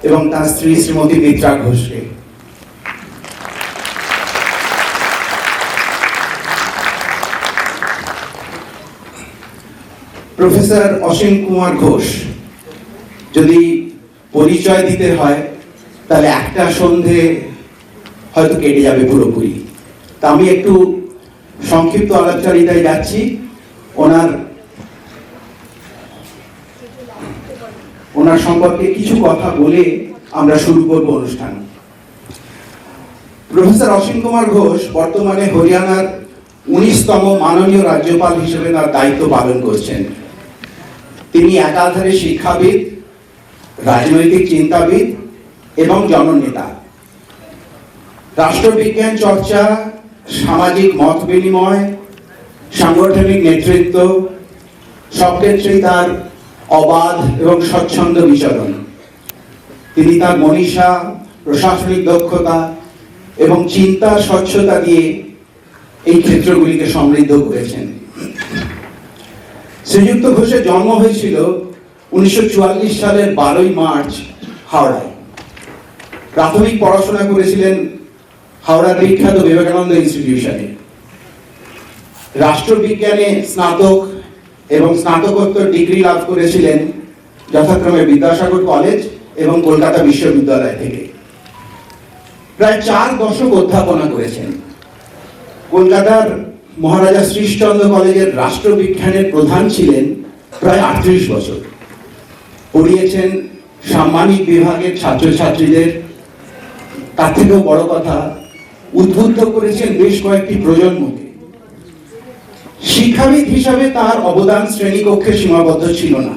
এবং তার স্ত্রী শ্রীমতী মিত্রা ঘোষকে। প্রফেসর অসীম কুমার ঘোষ যদি পরিচয় দিতে হয় তাহলে একটা সন্ধে হয়তো কেটে যাবে পুরোপুরি। তা আমি একটু সংক্ষিপ্ত আলাপচারিতায় যাচ্ছি। ওনার সম্পর্কে কিছু কথা বলে আমরা শুরু করব অনুষ্ঠান। প্রফেসর অসীম কুমার ঘোষ বর্তমানে হরিয়ানার 19তম মাননীয় রাজ্যপাল হিসেবে তার দায়িত্ব পালন করছেন। তিনি একাধারে শিক্ষাবিদ, রাজনৈতিক চিন্তাবিদ এবং জননেতা। রাষ্ট্রবিজ্ঞান চর্চা, সামাজিক মত বিনিময়, সাংগঠনিক নেতৃত্ব সব ক্ষেত্রেই তার অবাধ এবং স্বচ্ছন্দ বিচরণ। তিনি তার মনীষা, প্রশাসনিক দক্ষতা এবং চিন্তার স্বচ্ছতা দিয়ে এই ক্ষেত্রগুলিকে সমৃদ্ধ করেছেন। শ্রীযুক্ত ঘোষের জন্ম হয়েছিল 1944 সালের 12ই মার্চ হাওড়ায়। প্রাথমিক পড়াশোনা করেছিলেন হাওড়ার বিখ্যাত বিবেকানন্দ ইনস্টিটিউশনে। রাষ্ট্রবিজ্ঞানে স্নাতক এবং স্নাতকোত্তর ডিগ্রি লাভ করেছিলেন যথাক্রমে বিদ্যাসাগর কলেজ এবং কলকাতা বিশ্ববিদ্যালয় থেকে। প্রায় 4 দশক অধ্যাপনা করেছেন। কলকাতার মহারাজা শ্রীশচন্দ্র কলেজের রাষ্ট্রবিজ্ঞানের প্রধান ছিলেন প্রায় 38 বছর। পড়িয়েছেন সাম্মানিক বিভাগের ছাত্রছাত্রীদের। তার থেকেও বড় কথা, উদ্বুদ্ধ করেছেন বেশ কয়েকটি প্রজন্মকে। শিক্ষাবিদ হিসাবে তার অবদান শ্রেণীকক্ষে সীমাবদ্ধ ছিল না।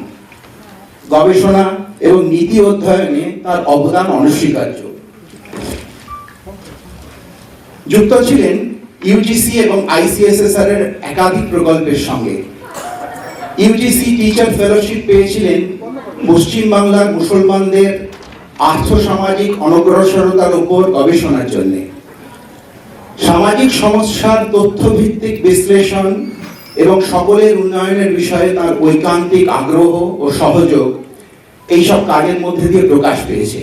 গবেষণা এবং নীতি অধ্যয়নে তার অবদান অনস্বীকার্য। যুক্ত ছিলেন ইউজিসি এবং আইসিএসএসআর এর একাধিক প্রকল্পের সঙ্গে। ইউজিসি টিচার ফেলোশিপ পেয়েছিলেন পশ্চিমবাংলার মুসলমানদের আর্থসামাজিক অনগ্রসরতার উপর গবেষণার জন্য। সামাজিক সমস্যার তথ্যভিত্তিক বিশ্লেষণ এবং সকলের উন্নয়নের বিষয়ে তার ঐকান্তিক আগ্রহ ও সহযোগ এইসব কাজের মধ্যে দিয়ে প্রকাশ পেয়েছে।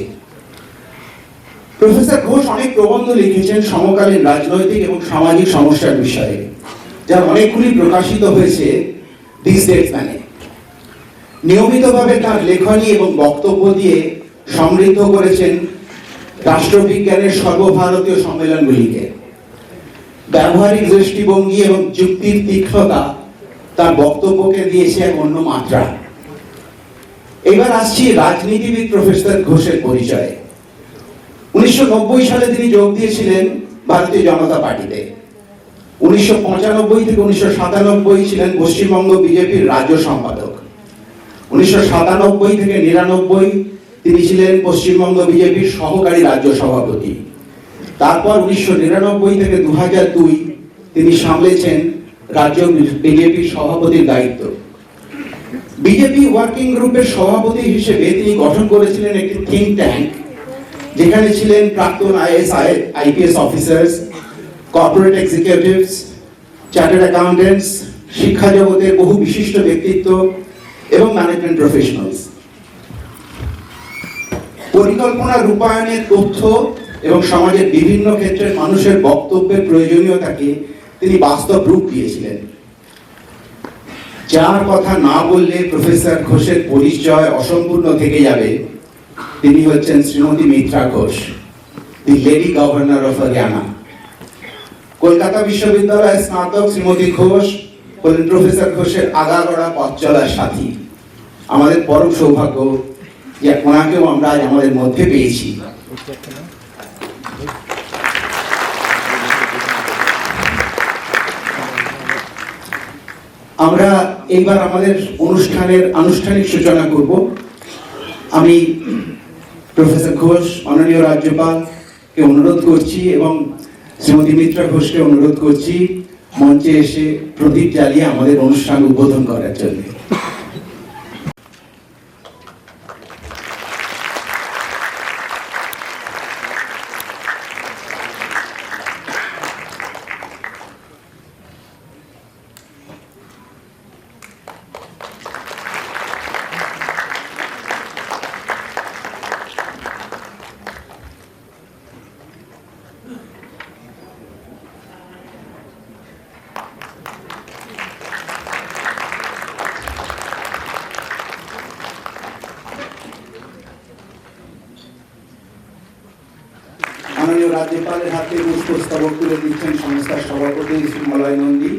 প্রফেসর ঘোষ অনেক প্রবন্ধ লিখেছেন সমকালীন রাজনৈতিক এবং সামাজিক সমস্যার বিষয়ে, যার অনেকগুলি প্রকাশিত হয়েছে দি স্টেটসম্যানে। নিয়মিতভাবে তার লেখনী এবং বক্তব্য দিয়ে সমৃদ্ধ করেছেন রাষ্ট্রবিজ্ঞানের সর্বভারতীয় সম্মেলনগুলিকে। ব্যবহারিক দৃষ্টিভঙ্গি এবং যুক্তির তীক্ষ্ণতা তার বক্তব্যকে দিয়েছে এক অন্য মাত্রা। এবার আসছি রাজনীতিবিদ প্রফেসর ঘোষের পরিচয়ে। 1990 সালে তিনি যোগ দিয়েছিলেন ভারতীয় জনতা পার্টিতে। 1995 থেকে 1997 ছিলেন পশ্চিমবঙ্গ বিজেপির রাজ্য সম্পাদক। 1997 থেকে 99 তিনি ছিলেন পশ্চিমবঙ্গ বিজেপির সহকারী রাজ্য সভাপতি। তারপর 1999 থেকে 2002 তিনি সামলেছেন রাজ্য বিজেপির সভাপতির দায়িত্ব। বিজেপি ওয়ার্কিং গ্রুপের সভাপতি হিসেবে তিনি গঠন করেছিলেন একটি থিঙ্ক ট্যাঙ্ক, যেখানে ছিলেন প্রাক্তন IAS IPS officers, corporate executives, chartered accountants, শিক্ষা জগতের বহু বিশিষ্ট ব্যক্তিত্ব এবং ম্যানেজমেন্ট প্রফেশনালস। পরিকল্পনা রূপায়ণের তথ্য এবং সমাজের বিভিন্ন ক্ষেত্রের মানুষের বক্তব্যের প্রয়োজনীয়তাকে তিনি বাস্তব রূপ দিয়েছিলেন। যার কথা না বললে প্রফেসর ঘোষের পরিচয় অসম্পূর্ণ থেকে যাবে, তিনি হচ্ছেন শ্রীমতী মিত্রা ঘোষ, দি lady governor of Haryana. Kolkata বিশ্ববিদ্যালয়ের স্নাতক শ্রীমতী ঘোষ হলেন প্রফেসর ঘোষের আগাগোড়া পথ চলার সাথী। আমাদের পরম সৌভাগ্য যে ওনাকেও আমরা আজ আমাদের মধ্যে পেয়েছি। আমরা এইবার আমাদের অনুষ্ঠানের আনুষ্ঠানিক সূচনা করব। আমি প্রফেসর ঘোষ মাননীয় রাজ্যপালকে অনুরোধ করছি এবং শ্রীমতী মিত্রা ঘোষকে অনুরোধ করছি মঞ্চে এসে প্রদীপ জ্বালিয়ে আমাদের অনুষ্ঠান উদ্বোধন করার জন্য। রাজ্যপালের হাতে পুষ্পস্তবক তুলে দিচ্ছেন সংস্থার সভাপতি Shri Malay Nandi.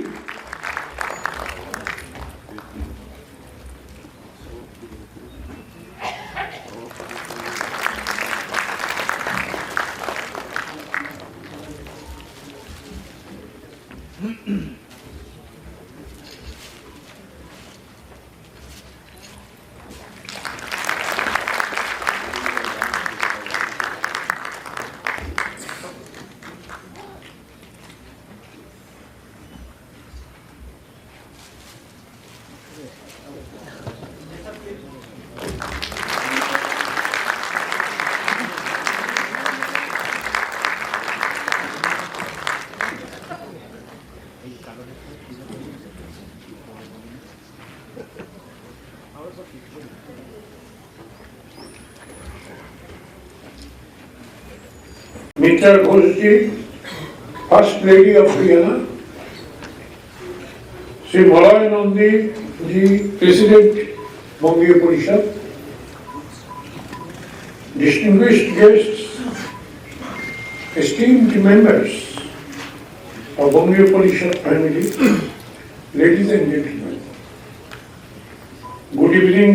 Mitra Ghoshji, First Lady of Haryana, Sri Maloy Nandi ji, President, Bongiya Parishad, distinguished guests, esteemed members of Bongiya Parishad family, ladies and gentlemen, good evening.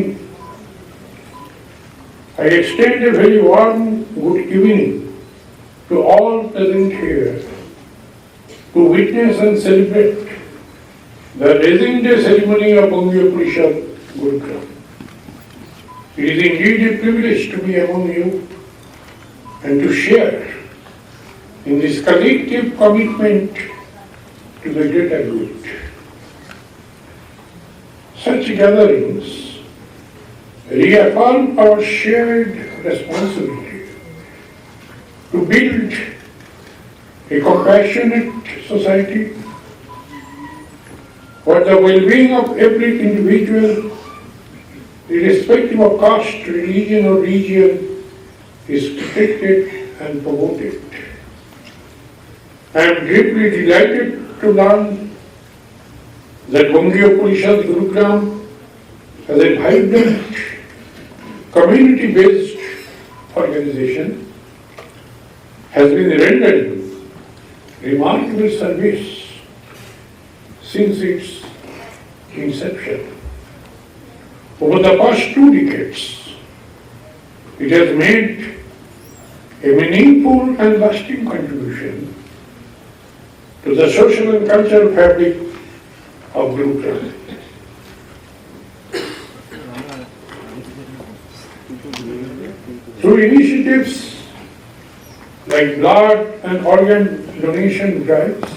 I extend a very warm good evening to all present here to witness and celebrate the raising day ceremony of Bongiya Parishad Gurugram. It is indeed a privilege to be among you and to share in this collective commitment to the greater good. Such gatherings reaffirm our shared responsibility to build a compassionate society where the well-being of every individual, irrespective of caste, religion or region, is protected and promoted. I am deeply delighted to learn that Bongiya Parishad Gurugram as a vibrant community-based organization has been rendering remarkable service since its inception. Over the past 2 decades, it has made a meaningful and lasting contribution to the social and cultural fabric of Gurugram. Through initiatives like blood and organ donation drives,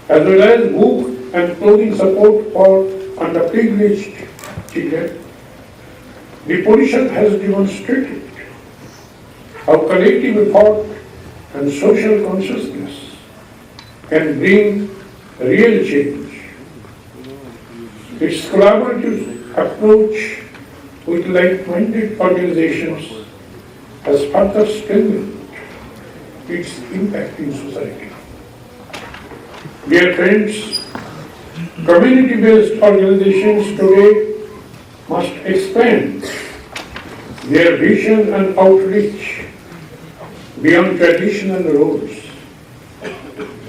as well as book and clothing support for underprivileged children, the Parishad has demonstrated how collective effort and social consciousness can bring real change. Its collaborative approach with like-minded organizations has further strengthened its impact in society. Dear friends, community-based organizations today must expand their vision and outreach beyond traditional roles.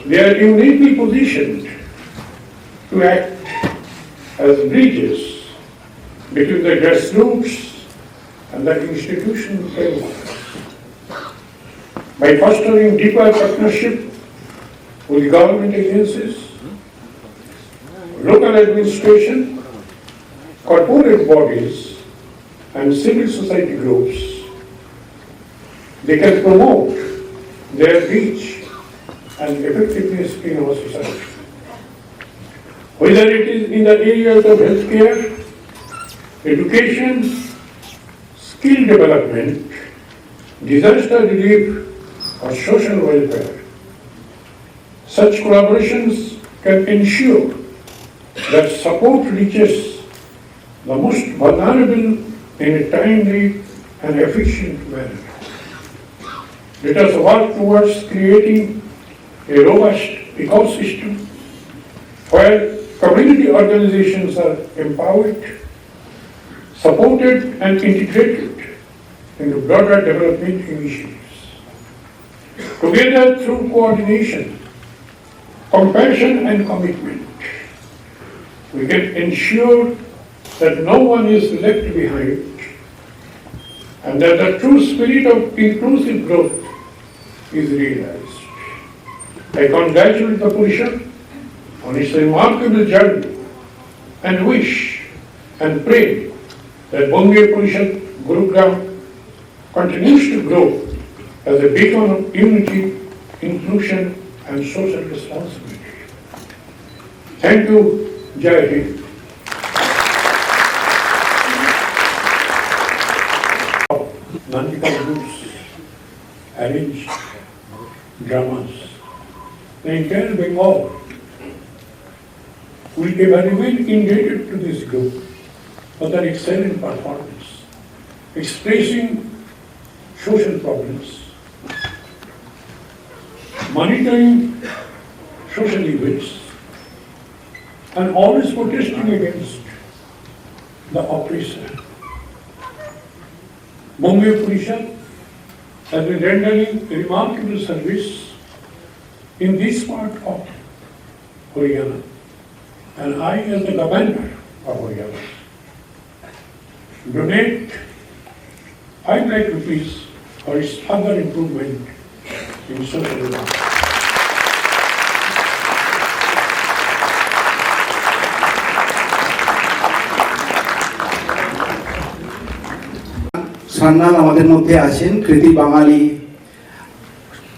They are uniquely positioned to act as bridges between the grassroots and the institutional framework. By fostering deeper partnership with government agencies, local administration, corporate bodies, and civil society groups, they can promote their reach and effectiveness in our society. Whether it is in the areas of healthcare, education, skill development, disaster relief, or social welfare, such collaborations can ensure that support reaches the most vulnerable in a timely and efficient manner. Let us work towards creating a robust ecosystem where community organizations are empowered, supported and integrated into broader development initiatives. Together through coordination, compassion and commitment, we can ensure that no one is left behind and that the true spirit of inclusive growth is realized. I congratulate the Parishad on its remarkable journey and wish and pray that Bombay Parishad Gurugram continues to grow as a beacon of unity, inclusion and social responsibility. Thank you. Jai Hind. Nandikal groups arranged dramas. The entire Bengal will be very well indebted to this group for their excellent performance, expressing social problems, monitoring social events, and always protesting against the oppressor. Bombay Parishad has been rendering remarkable service in this part of Haryana, and I, as the governor of Haryana, donate 5 lakh rupees for its further improvement in social life. Sanyal আমাদের মধ্যে আছেন, কৃতি বাঙালি,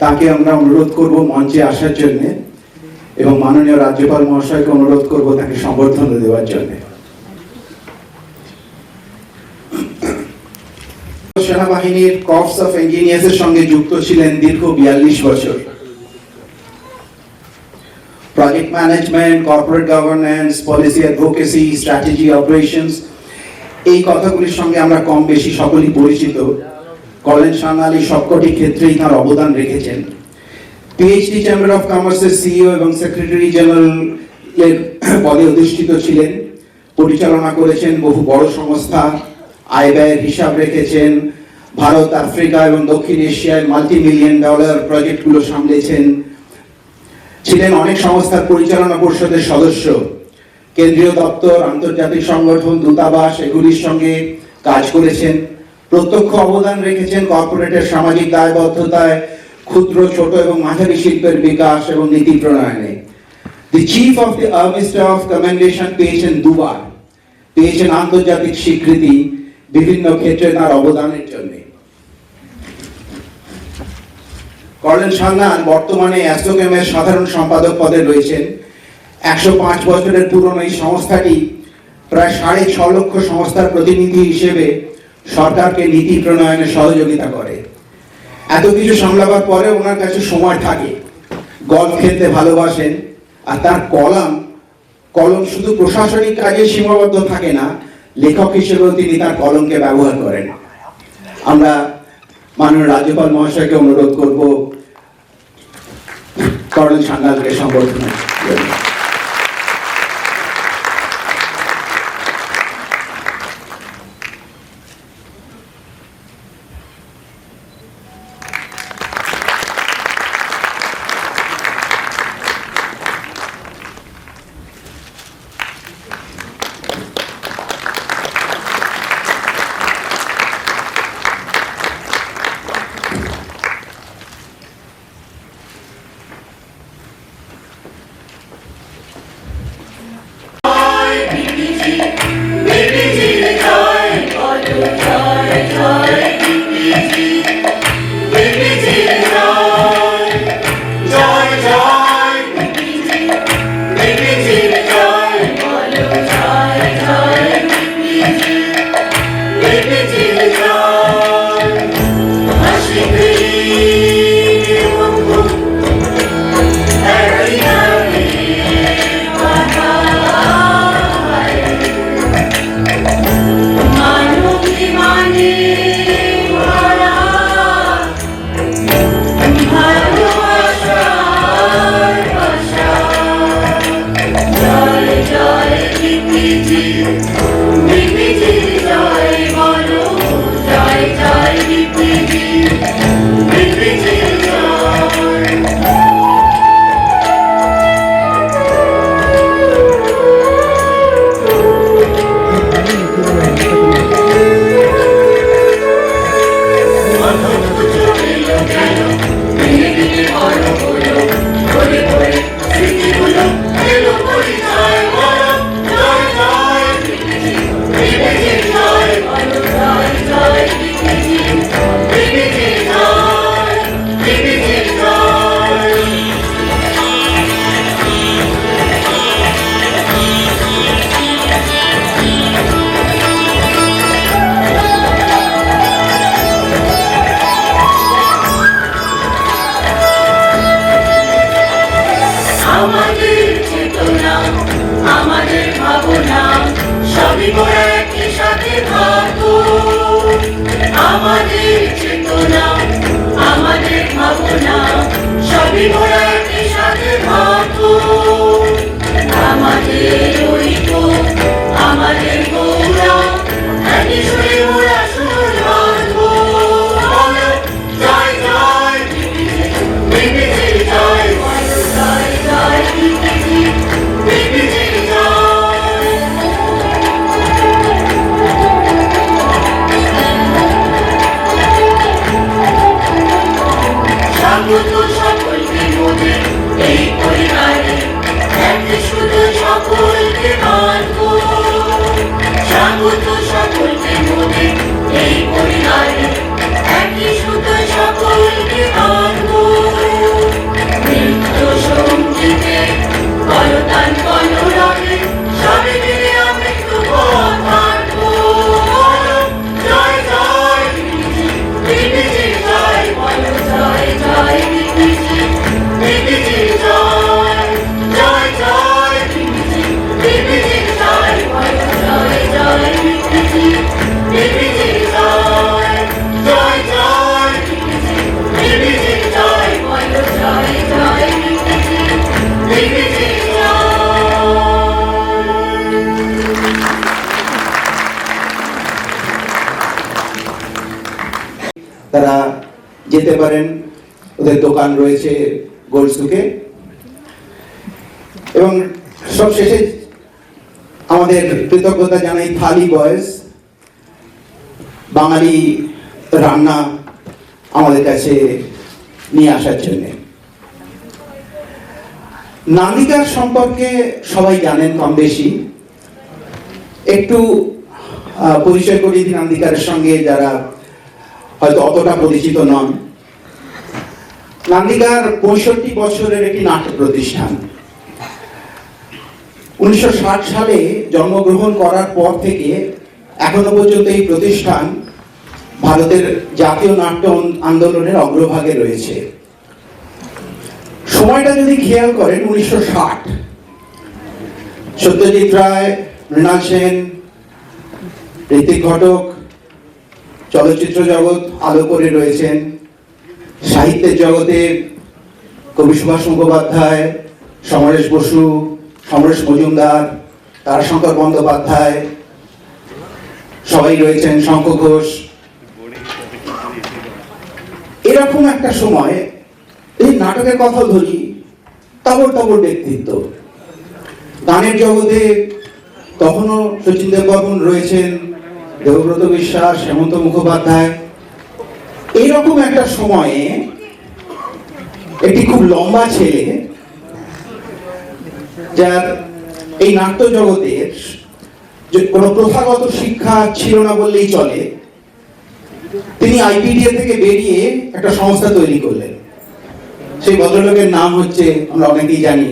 তাকে আমরা অনুরোধ করব মঞ্চে আসার জন্য এবং মাননীয় রাজ্যপাল মহাশয়কে অনুরোধ করব তাকে সম্বর্ধনা দেওয়ার জন্য। সেনাবাহিনীর কর্পস অফ ইঞ্জিনিয়ার্সের সঙ্গে যুক্ত ছিলেন দীর্ঘ 42 বছর। Project management, corporate governance, policy advocacy, strategy, operations, এই কথাগুলির সঙ্গে আমরা কম বেশি সকলেই পরিচিত। কল্যাণ সান্যাল এই সবকটি ক্ষেত্রেই তার অবদান রেখেছেন। পিএইচডি চেম্বার অফ কমার্সের সিইও এবং সেক্রেটারি জেনারেলের পদে অধিষ্ঠিত ছিলেন, পরিচালনা করেছেন বহু বড় সংস্থা, আয় ব্যয়ের হিসাব রেখেছেন, ভারত, আফ্রিকা এবং দক্ষিণ এশিয়ায় $multi-million প্রজেক্টগুলো সামলেছেন, ছিলেন অনেক সংস্থার পরিচালনা পরিষদের সদস্য, কেন্দ্রীয় দপ্তর, আন্তর্জাতিক সংগঠন, দূতাবাস এগুলির সঙ্গে কাজ করেছেন, প্রত্যক্ষ অবদান রেখেছেন কর্পোরেটের সামাজিক দায়বদ্ধতায়, ক্ষুদ্র, ছোট এবং মাঝারি শিল্পের বিকাশ এবং নীতি প্রণয়নে। The chief of the army staff commendation পেয়েছেন 2 বার, পেয়েছেন আন্তর্জাতিক স্বীকৃতি বিভিন্ন ক্ষেত্রে তার অবদানের জন্য। কল্যাণ সান্যাল বর্তমানে অ্যাসোক্যামের সাধারণ সম্পাদক পদে রয়েছেন। 105 বছরের পুরনো এই সংস্থাটি প্রায় 6.5 লক্ষ সংস্থার প্রতিনিধি হিসেবে সরকারকে নীতি প্রণয়নে সহযোগিতা করে। এত কিছু সামলাবার পরে ওনার কাছে সময় থাকে, গল্ফ খেলতে ভালোবাসেন, আর তার কলম শুধু প্রশাসনিক কাজে সীমাবদ্ধ থাকে না, লেখক হিসেবেও তিনি তার কলমকে ব্যবহার করেন। আমরা মাননীয় রাজ্যপাল মহাশয়কে অনুরোধ করব কল্যাণ সান্যালকে সম্বর্ধনা দেওয়ার। তারা যেতে পারেন, ওদের দোকান রয়েছে গোলসুকে। এবং সব শেষে আমাদের কৃতজ্ঞতা জানাই থালি বয়েস, বাঙালি রান্না আমাদের কাছে নিয়ে আসার জন্য। নান্দিকার সম্পর্কে সবাই জানেন কম বেশি, একটু পরিচয় করিয়ে দিন নান্দিকারের সঙ্গে যারা হয়তো অতটা পরিচিত নন। নান্দিকার 65 বছরের একটি নাট্য প্রতিষ্ঠান। 1960 সালে জন্মগ্রহণ করার পর থেকে এখনো পর্যন্ত এই প্রতিষ্ঠান ভারতের জাতীয় নাট্য আন্দোলনের অগ্রভাগে রয়েছে। সময়টা যদি খেয়াল করেন 1960, সত্যজিৎ রায়, মৃণাল সেন, ঋত্বিক ঘটক চলচ্চিত্র জগৎ আলো করে রয়েছেন। সাহিত্যের জগতে কবি সুভাষ মুখোপাধ্যায়, সমরেশ বসু, সমরেশ মজুমদার, তারাশঙ্কর বন্দ্যোপাধ্যায় সবাই রয়েছেন, শঙ্খ ঘোষ। এরকম একটা সময় এই নাটকের কথা ধরি, তাবড় তাবড় ব্যক্তিত্ব। গানের জগতে তখনও শচীন দেববর্মন রয়েছেন, দেবব্রত বিশ্বাস, হেমন্ত মুখোপাধ্যায়। এইরকম একটা সময়ে একটি খুব লম্বা ছেলে, যার এই নাট্য জগতের যে কোনো প্রথাগত শিক্ষা ছিল না বললেই চলে, তিনি আইপিডিএ থেকে বেরিয়ে একটা সংস্থা তৈরি করলেন। সেই ভদ্রলোকের নাম হচ্ছে, আমরা অনেকেই জানি,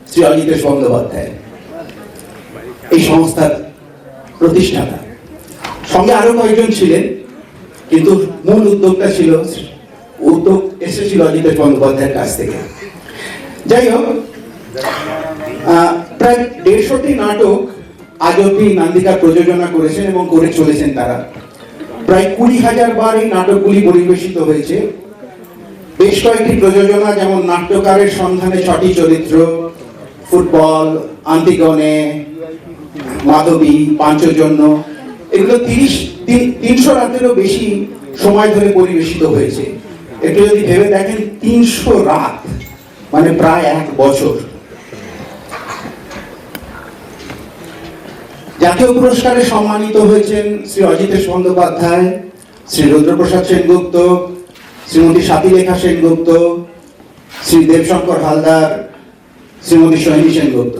শ্রী অজিতেশ বন্দ্যোপাধ্যায়, এই সংস্থার প্রতিষ্ঠাতা। সঙ্গে আরো কয়েকজন ছিলেন, কিন্তু মূল উদ্যোগ এসেছিল অজিতেশ বন্দ্যোপাধ্যায়ের কাছ থেকে। যাই হোক, প্রায় 150টি নাটক আজ অব্দি নান্দিকা প্রযোজনা করেছেন এবং করে চলেছেন তারা। প্রায় 20,000 বার এই নাটকগুলি পরিবেশিত হয়েছে। বেশ কয়েকটি প্রযোজনা, যেমন নাট্যকারের সন্ধানে 6টি চরিত্র, ফুটবল, আন্তিগণে, মাধবী, পাঞ্চজন্য, এগুলো 300 রাতেরও বেশি সময় ধরে পরিবেশিত হয়েছে। একটু যদি ভেবে দেখেন, 300 রাত মানে প্রায় 1 বছর। জাতীয় পুরস্কারে সম্মানিত হয়েছেন শ্রী অজিতেশ বন্দ্যোপাধ্যায়, শ্রী রুদ্রপ্রসাদ সেনগুপ্ত, শ্রীমতী স্বাতিলেখা সেনগুপ্ত, শ্রী দেবশঙ্কর হালদার, শ্রীমতী সোহিনী সেনগুপ্ত।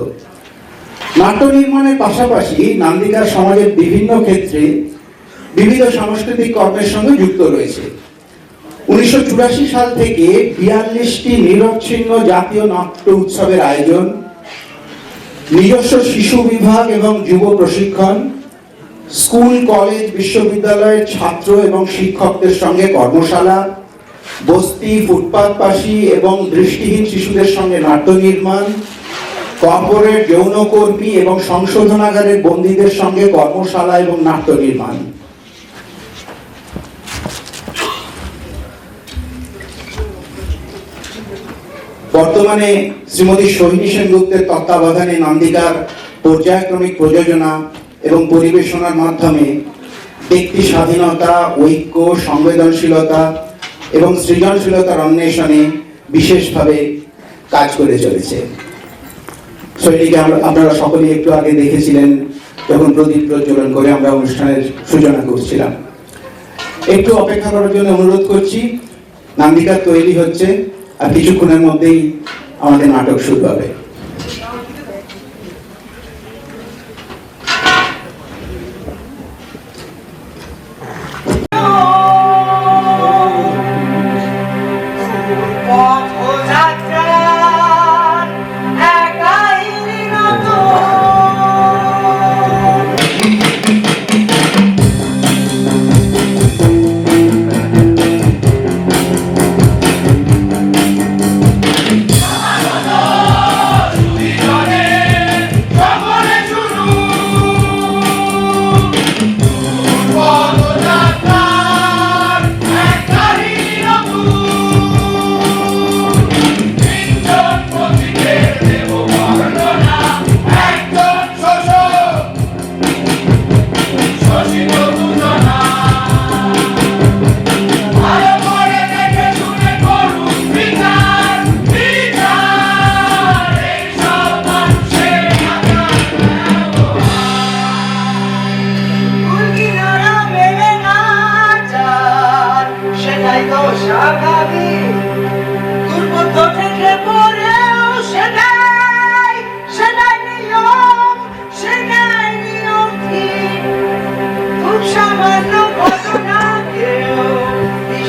নাট্য নির্মাণের পাশাপাশি নান্দিকার সমাজের বিভিন্ন ক্ষেত্রে বিবিধ সাংস্কৃতিক কর্মের সঙ্গে যুক্ত রয়েছে। 1984 সাল থেকে 42টি নিরবচ্ছিন্ন জাতীয় নাট্য উৎসবের আয়োজন, নিজস্ব শিশু বিভাগ এবং যুব প্রশিক্ষণ, স্কুল, কলেজ, বিশ্ববিদ্যালয়ের ছাত্র এবং শিক্ষকদের সঙ্গে কর্মশালা, বস্তি, ফুটপাতবাসী এবং দৃষ্টিহীন শিশুদের সঙ্গে নাট্য নির্মাণ, কর্পোরেট যৌনকর্মী এবং সংশোধনাগারের বন্দীদের সঙ্গে কর্মশালা এবং নাট্য নির্মাণ। বর্তমানে শ্রীমতী সোহিনী সেনগুপ্তের তত্ত্বাবধানে নান্দিকার পর্যায়ক্রমিক প্রযোজনা এবং পরিবেশনার মাধ্যমে ব্যক্তি স্বাধীনতা, ঐক্য, সংবেদনশীলতা এবং সৃজনশীলতার অন্বেষণে বিশেষভাবে কাজ করে চলেছে। সোহিনীকে আপনারা সকলেই একটু আগে দেখেছিলেন যখন প্রদীপ প্রজ্বলন করে আমরা অনুষ্ঠানের সূচনা করছিলাম। একটু অপেক্ষা করার জন্য অনুরোধ করছি। নান্দিকা তৈরি হচ্ছে, আর কিছুক্ষণের মধ্যেই আমাদের নাটক শুরু হবে।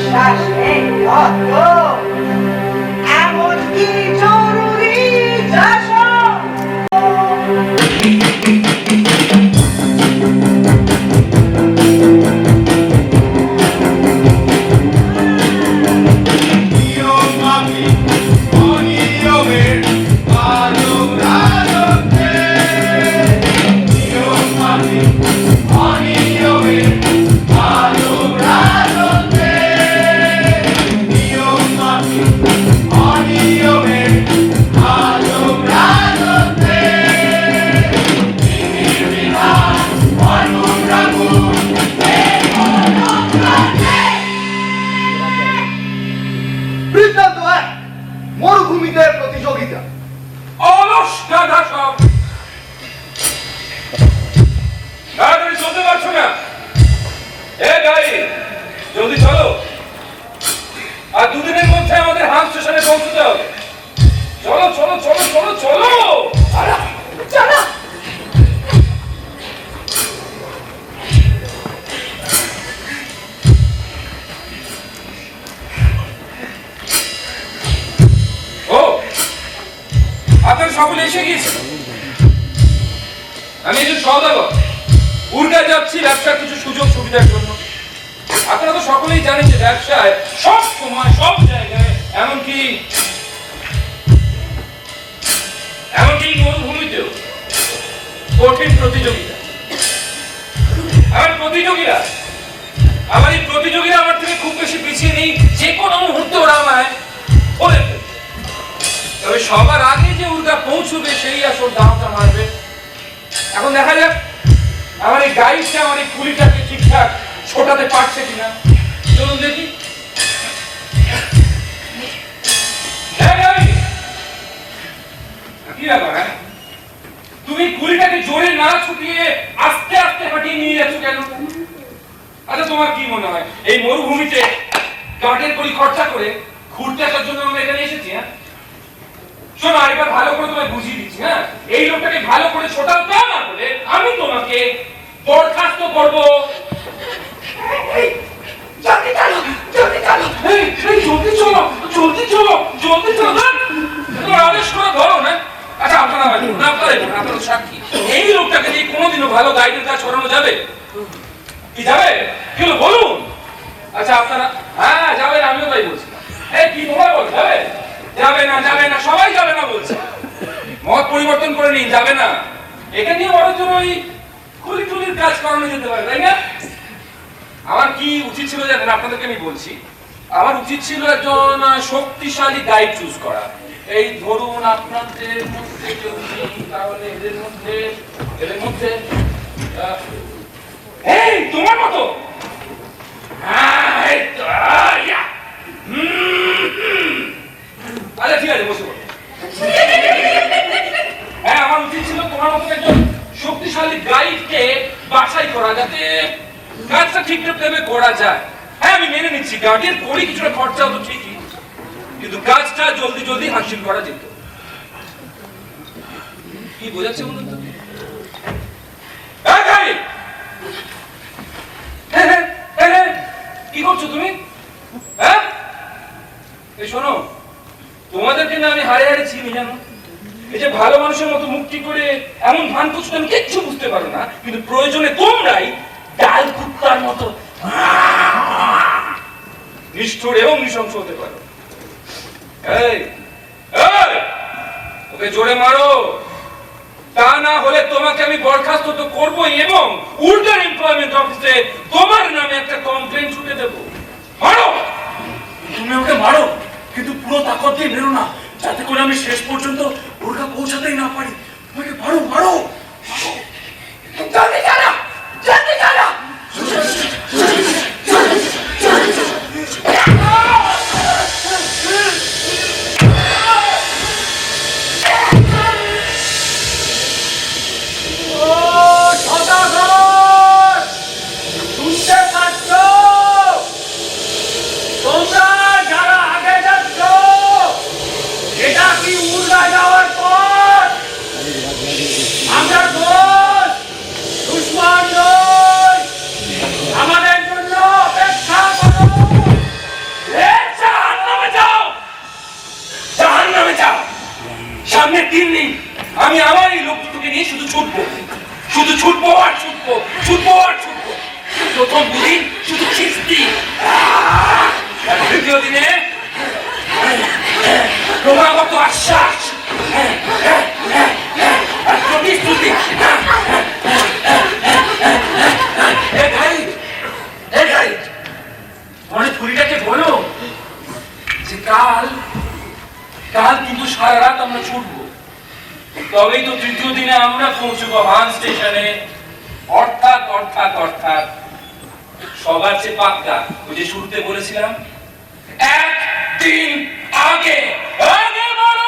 বিশ্বাস নেই অত এমন কি জরুরি শাসন বৃত্তান্ত এক, মরুভূমিতে প্রতিযোগিতা। অলস গাধা সব। তাড়াতাড়ি চলতে পারছো না? এ গাড়ি জলদি চলো, আর দুদিনের মধ্যে আমাদের হাম স্টেশনে পৌঁছতে হবে। চলো চলো চলো চলো চলো। চলো ও, আপনারা সকলে এসে গিয়েছে। আমি একজন সওদাগর, উর্গা যাচ্ছি ব্যবসার কিছু সুযোগ সুবিধার জন্য। আপনারা তো সকলেই জানেন যে ব্যবসায় সব সময় সব জায়গায় এমনকি মরুভূমিতেও কঠিন প্রতিযোগিতা। আমার এই প্রতিযোগীরা আমার থেকে খুব বেশি পিছিয়ে নেই, যে কোনো মুহূর্তে ওরা আমায় ধরে ফেলবে। তবে সবার আগে যে উর্গা পৌঁছবে সেই আসল দামটা মারবে। এখন দেখা যাক আমার এই গাইডটা আমার এই কুলিটাকে ঠিকঠাক ছোটাতে পারছে কিনা। চলুন দেখি। কি ব্যাপার, তুমি কুলিটাকে জোরে না ছুটিয়ে আস্তে আস্তে হাঁটিয়ে নিয়ে যাচ্ছ কেন? আচ্ছা, তোমার কি মনে হয় এই মরুভূমিতে কাঠের কড়ি খরচা করে ঘুরতে আসার জন্য আমরা এখানে এসেছি? হ্যাঁ শোনো, আরেকবার ভালো করে তোমায় বুঝিয়ে দিচ্ছি। হ্যাঁ, এই লোকটাকে ভালো করে ছোটাও, তা না বলে আমি তোমাকে বরখাস্ত করবো। জলদি চলো জলদি চলো জলদি চলো জলদি চলো জলদি চলো। তোমার আদেশ করে ধরো না। আচ্ছা, আপনারা আপনারা সাক্ষী, এই লোকটাকে দিয়ে কোনোদিনও ভালো গাইডের কাজ করানো যাবে কি? যাবে? কি হলো বলুন। আচ্ছা আপনারা, হ্যাঁ যাবেন, আমিও তাই বলছিলাম। এই কি তোমরা বল যাবে? যাবে না, যাবে না, সবাই যাবে না বলছে। মত পরিবর্তন করে নিন, যাবে না। এখানে নিয়ে বড় জোর ওই খুলি টুলির কাজ করানো যেতে পারে, তাই না? আমার কি উচিত ছিল জানেন? আপনাদেরকে আমি বলছি, আমার উচিত ছিল একজন শক্তিশালী গাইড চুজ করা। এই ধরুন আপনাদের মধ্যে কেউ নেই, তাহলে এদের মধ্যে এই তোমার মতো। আচ্ছা ঠিক আছে, বসে পড়ো। হ্যাঁ, আমার উচিত ছিল তোমার মতো একজন শক্তিশালী গাইডকে বাছাই করা, যাতে কাজটা ঠিকঠাক ভাবে করা যায়। হ্যাঁ, আমি মেনে নিচ্ছি গাড়ির করি কিছুটা খরচা হতো ঠিকই, কিন্তু কাজটা জলদি জলদি হাসিল করা যেত। কি বোঝাচ্ছে বলুন তো? কি করছো তুমি? হ্যাঁ, এই শোনো, তোমাদেরকে না আমি হারে হারে চিনি, জানো? এই যে ভালো মানুষের মতো মুক্তি করে এমন ভান করছো, আমি কিচ্ছু বুঝতে পারো না, কিন্তু প্রয়োজনে তোমরাই ডাল কুত্তার মতো নিষ্ঠুর এবং নৃশংস হতে পারো। এই ওকে জোরে মারো, তা না হলে তোমাকে আমি বরখাস্ত তো করবোই, এবং উল্টার এমপ্লয়মেন্ট অফিসে তোমার নামে একটা কমপ্লেন ছুটে দেবো। মারো, তুমি ওকে মারো, কিন্তু পুরো তাকত দিয়ে মেরো না, যাতে করে আমি শেষ পর্যন্ত ওরকা পৌঁছাতেই না পারি। আমাকে মারো মারো। জলদি চলো জলদি চলো প্রথম দুদিন শুধু খিস্তি, আর তৃতীয় দিনে ক্রমাগত আশ্বাস আর প্রতিশ্রুতি। অনেক কুড়িটাকে বলো যে কাল কিন্তু সারা রাত আমরা ছুটবো, তবেই তো তৃতীয় দিনে আমরা পৌঁছবো হান স্টেশনে। অর্থাৎ অর্থাৎ অর্থাৎ সবার চেয়ে পাক্কা, ওই যে শুরুতে বলেছিলাম, একদিন আগে। আগে বলো!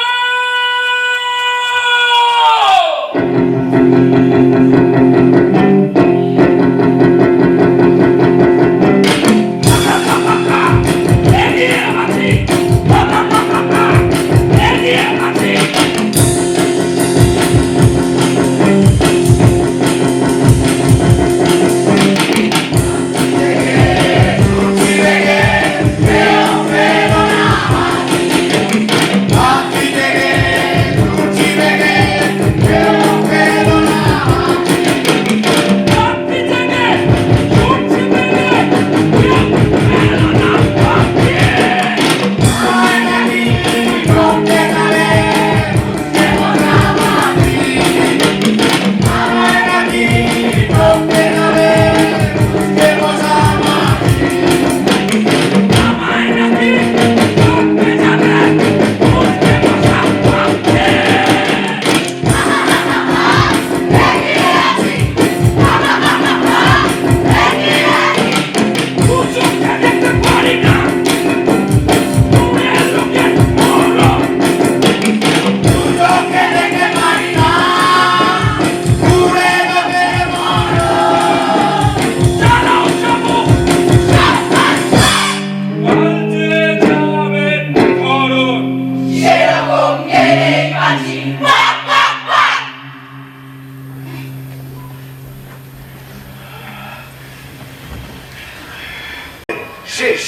শেষ।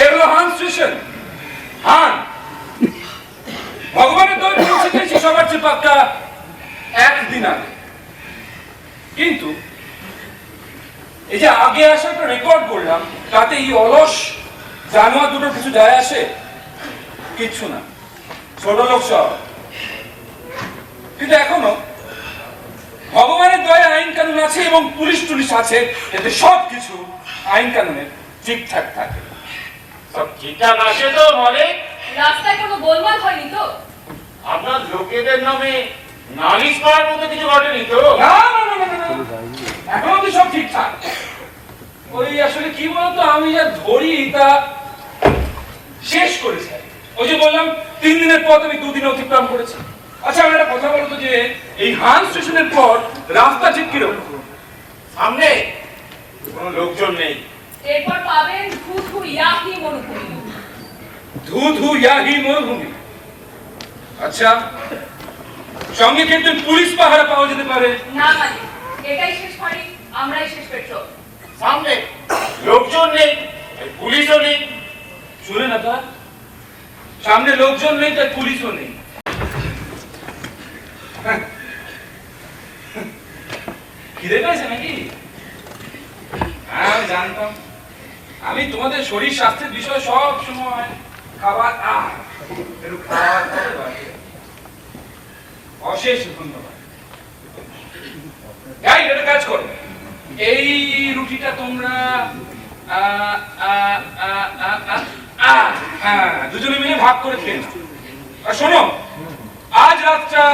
এগুলো হান স্টেশন। হান ভগবানের দয় পৌঁছে গেছি সবার চেয়ে পাক্কা একদিন আগে। কিন্তু এই যে আগে আসাটা রেকর্ড করলাম, তাতে এই অলস জানোয়ার দুটোর কিছু যায় আসে? কিচ্ছু না, ছোট লোক সব। কিন্তু এখনো ভগবানের দয়া আইন কানুন আছে এবং পুলিশ টুলিশ আছে, এতে সব কিছু আইন কানুনের ঠিকঠাক থাকে। সব ঠিকঠাক আছে তো? মানে রাস্তায় কোনো গোলমাল হয়নি তো? আপনার লোকেদের নামে নালিশ করার মতো কিছু ঘটেনি তো? না না না না না, এখন অব্দি সব ঠিকঠাক। ওই আসলে কি বলতো, আমি যা ধরি তা শেষ করেছি। ওই যে বললাম 3 দিনের পথ আমি 2 দিনে অতিক্রম করেছি। আচ্ছা আমার একটা কথা বলতো, যে এই হান স্টেশনের পর রাস্তা ঠিক কিরকম? সামনে কোনো লোকজন নেই। এরপর পাবেন ধু ধু ইয়াহি মরুভূমি। ধু ধু ইয়াহি মরুভূমি। আচ্ছা, সঙ্গে কিন্তু পুলিশ পাহারা পাওয়া যেতে পারে? না মানে এটাই শেষ ফাঁড়ি, আমরাই শেষ পেট্রোল। সামনে লোকজন নেই, পুলিশও নেই। শুনে না তা, সামনে লোকজন নেই তাই পুলিশও নেই। খিদে পেয়েছে নাকি? হ্যাঁ আমি জানতাম। আমি তোমাদের শরীর স্বাস্থ্যের বিষয়ে সব সময় খাবার একটু খাবার অশেষ ধন্যবাদ। একটা কাজ করো, এই রুটিটা তোমরা দুজনে মিলে ভাগ করে খেয়ে নাও। আর শোনো, আজ রাতটা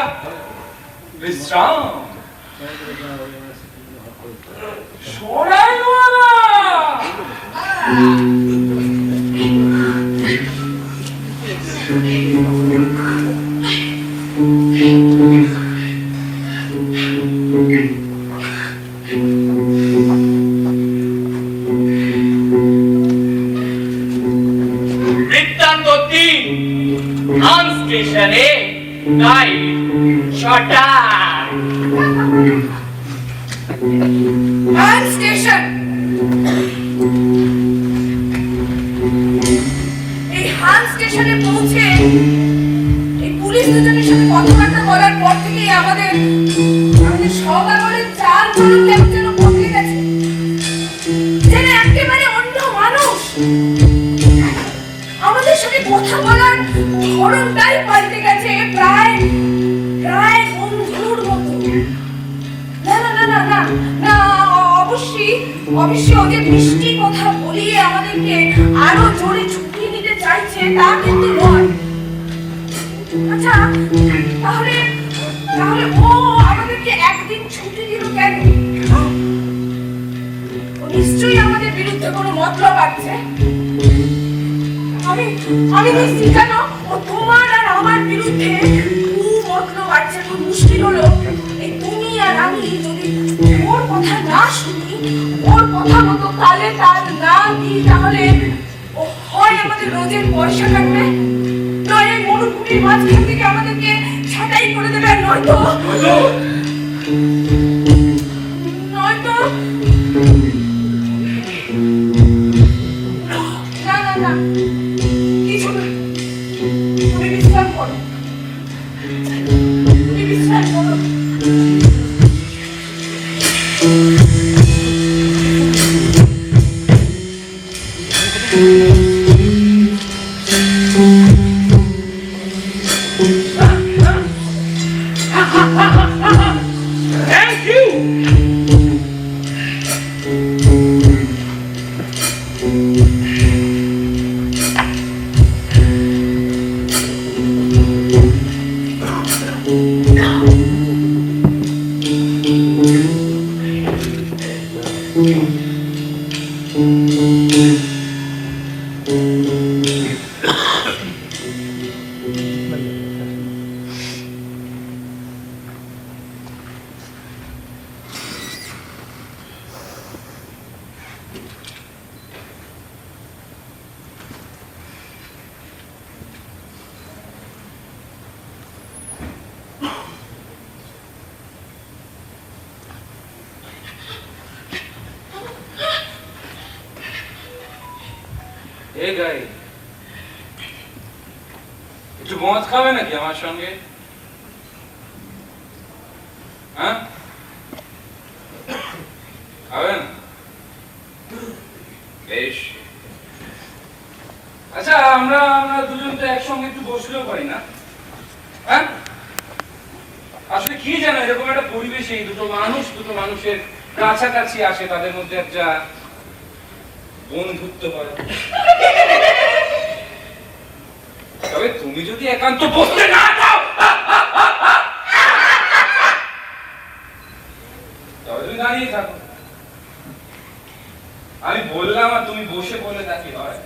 বিশ্রাম। সরাইওয়ালা বৃত্তান্ত 3 হান স্টেশনে নাইট 6টা। হান স্টেশন, এই হান স্টেশনে পৌঁছে পুলিশ দুজনের সাথে কথাবার্তা বলার পর থেকেই আমাদের সকালের চাল চলন কেমন যেন বদলে গেছে, যেন একেবারে অন্য মানুষ। আমাদের সাথে কথা বলার ধরনটাই পাল্টে গেছে, প্রায় প্রায় বন্ধুর মতো। না না না না না না, অবশ্যই অবশ্যই ওদের মিষ্টি কথা বলিয়ে আমাদেরকে আরো জোরে ছুটিয়ে নিতে চাইছে তা কিন্তু নয়। আচ্ছা, তাহলে তাহলে ও আমাদেরকে একদিন ছুটি দিল কেন? ও নিশ্চয়ই আমাদের বিরুদ্ধে কোনো মতলব আছে। আমি আমি নিশ্চিত জানো, ও তোমার আর আমার বিরুদ্ধে মতলব আছে। খুব মুশকিল হলো এই তুমি আর আমি যদি ওর কথা না শুনি, ওর কথা মতো তালে তাল না দিই, তাহলে ও হয় আমাদের রোজের পয়সা কাটবে, নয় এই মরুভূমির মাঝখান থেকে আমাদেরকে ছাঁটাই করে দেবে, নয়তো নয়তো না না না, কিছু না, তুমি বিশ্রাম করো, তুমি বিশ্রাম করো। Thank you. এই গাই, একটু মদ খাবে নাকি আমার সঙ্গে? হ্যাঁ, খাবে না? বেশ, আচ্ছা, আমরা আমরা দুজন তো একসঙ্গে একটু বসলেও পারি না? হ্যাঁ, আসলে কি জানো, এরকম একটা পরিবেশে দুটো মানুষের কাছাকাছি আসে, তাদের মধ্যে একটা বন্ধুত্ব হয়। তবে তুমি যদি একান্ত বসতে না দাও, তবে তুমি দাঁড়িয়ে থাকো। আমি বললাম আর তুমি বসে বললে তা কি হয়?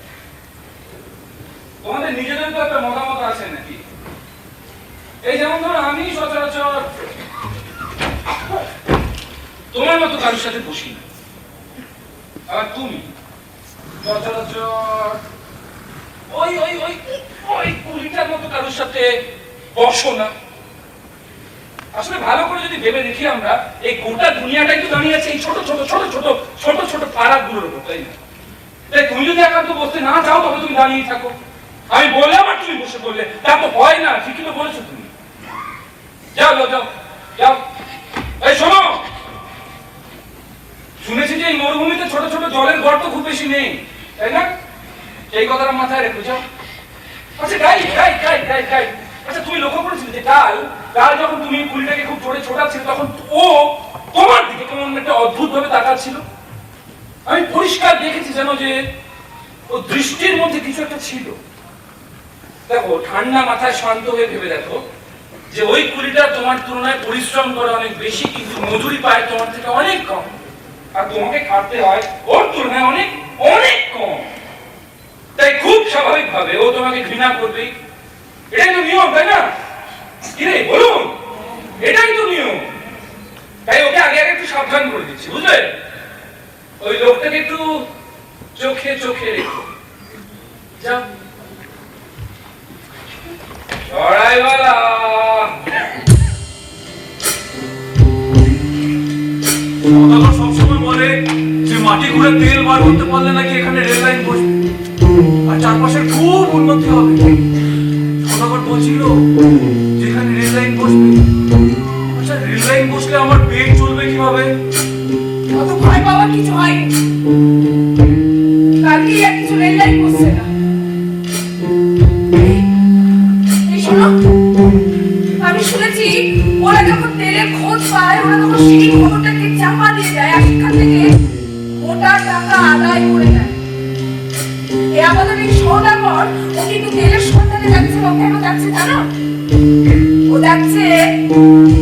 তোমাদের নিজেদের তো একটা মতামত আছে নাকি? এই যেমন ধরো, আমি সচরাচর তোমার মতো কারোর সাথে বসি না, আর তুমি সচরাচর ওই ওই ওই ওই কুড়িটার মতো কারোর সাথে বসো না। আসলে ভালো করে যদি ভেবে দেখি, আমরা এই গোটা দুনিয়াটাই তো দাঁড়িয়ে আছে এই ছোট ছোট ছোট ছোট ছোট ছোট পাড়াগুলোর উপর, তাই না? তাই তুমি যদি একান্ত বসতে না চাও, তবে তুমি দাঁড়িয়ে থাকো। আমি বললাম আর তুমি বসে বললে, তা তো হয় না। ঠিকই তো বলেছো তুমি। যাও যাও যাও যাও। এই শোনো, শুনেছি যে এই মরুভূমিতে ছোট ছোট জলের গর্ত খুব বেশি নেই, তাই না? এই কথাটা মাথায় রেখো, যাও। আচ্ছা গাই গাই গাই গাই গাই, আচ্ছা তুমি লক্ষ্য করেছিলে যে কাল যখন তুমি কুড়িটাকে খুব জোরে ছোটাচ্ছিলে, তখন ও তোমার দিকে কেমন একটা অদ্ভুত ভাবে তাকাচ্ছিল? আমি পরিষ্কার দেখেছি যেন যে ও দৃষ্টির মধ্যে কিছু একটা ছিল। দেখো, ঠান্ডা মাথায় শান্ত হয়ে ভেবে দেখো যে ওই কুড়িটা তোমার তুলনায় পরিশ্রম করে অনেক বেশি, কিন্তু মজুরি পায় তোমার থেকে অনেক কম, আর তোমাকে খাটতে হয় ওর তুলনায় অনেক অনেক কম। তাই খুব স্বাভাবিক ভাবে ও তোমাকে ঘৃণা করবে। এটাই তো নিয়ম, তাই না? কি রে বলুন, এটাই তো নিয়ম। তাই ওকে আগে আগে একটু সাবধান করে দিচ্ছি, বুঝলে? ওই লোকটাকে একটু চোখে চোখে রেখো। যাও, চড়াইওয়ালা। সবসময় বলে যে মাটি ঘুরে তেল বার করতে পারলে নাকি এখানে রেল লাইন বসবে আর চারপাশের খুব উন্নতি হবে। সদাগর ছিল যেখানে রেল লাইন বসবে। আচ্ছা রেল লাইন বসলে আমার পেট চলবে কিভাবে? অত ভয় পাওয়ার কিছু হয়নি। কালকে আর কিছু রেল লাইন বসছে না। এই শোনো, আমি শুনেছি ওরা যখন তেলের খোঁজ পায় ওরা তখন সেই খবরটাকে চাপা দিয়ে দেয় আর সেখান থেকে মোটা টাকা আদায় করে নেয়। এই আমাদের এই সওদাগর ও কিন্তু তেলের সন্ধানে যাচ্ছে না। কেন যাচ্ছে জানো? ও যাচ্ছে